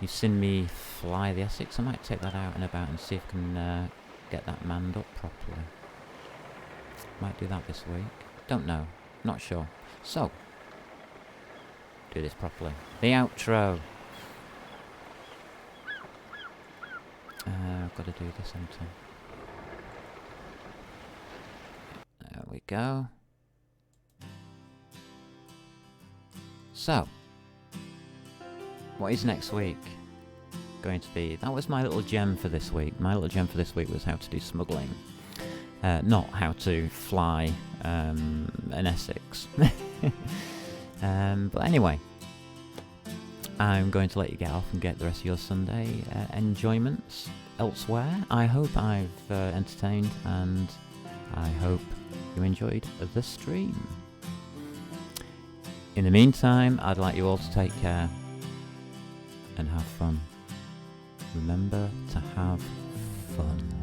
You've seen me fly the Essex. I might take that out and about and see if I can get that manned up properly. Might do that this week. Don't know. Not sure. So, do this properly. The outro. I've got to do this, haven't I? There we go. So, what is next week going to be? That was my little gem for this week. My little gem for this week was how to do smuggling. Not how to fly an Essex. But anyway, I'm going to let you get off and get the rest of your Sunday enjoyments elsewhere. I hope I've entertained, and I hope you enjoyed the stream. In the meantime, I'd like you all to take care and have fun. Remember to have fun.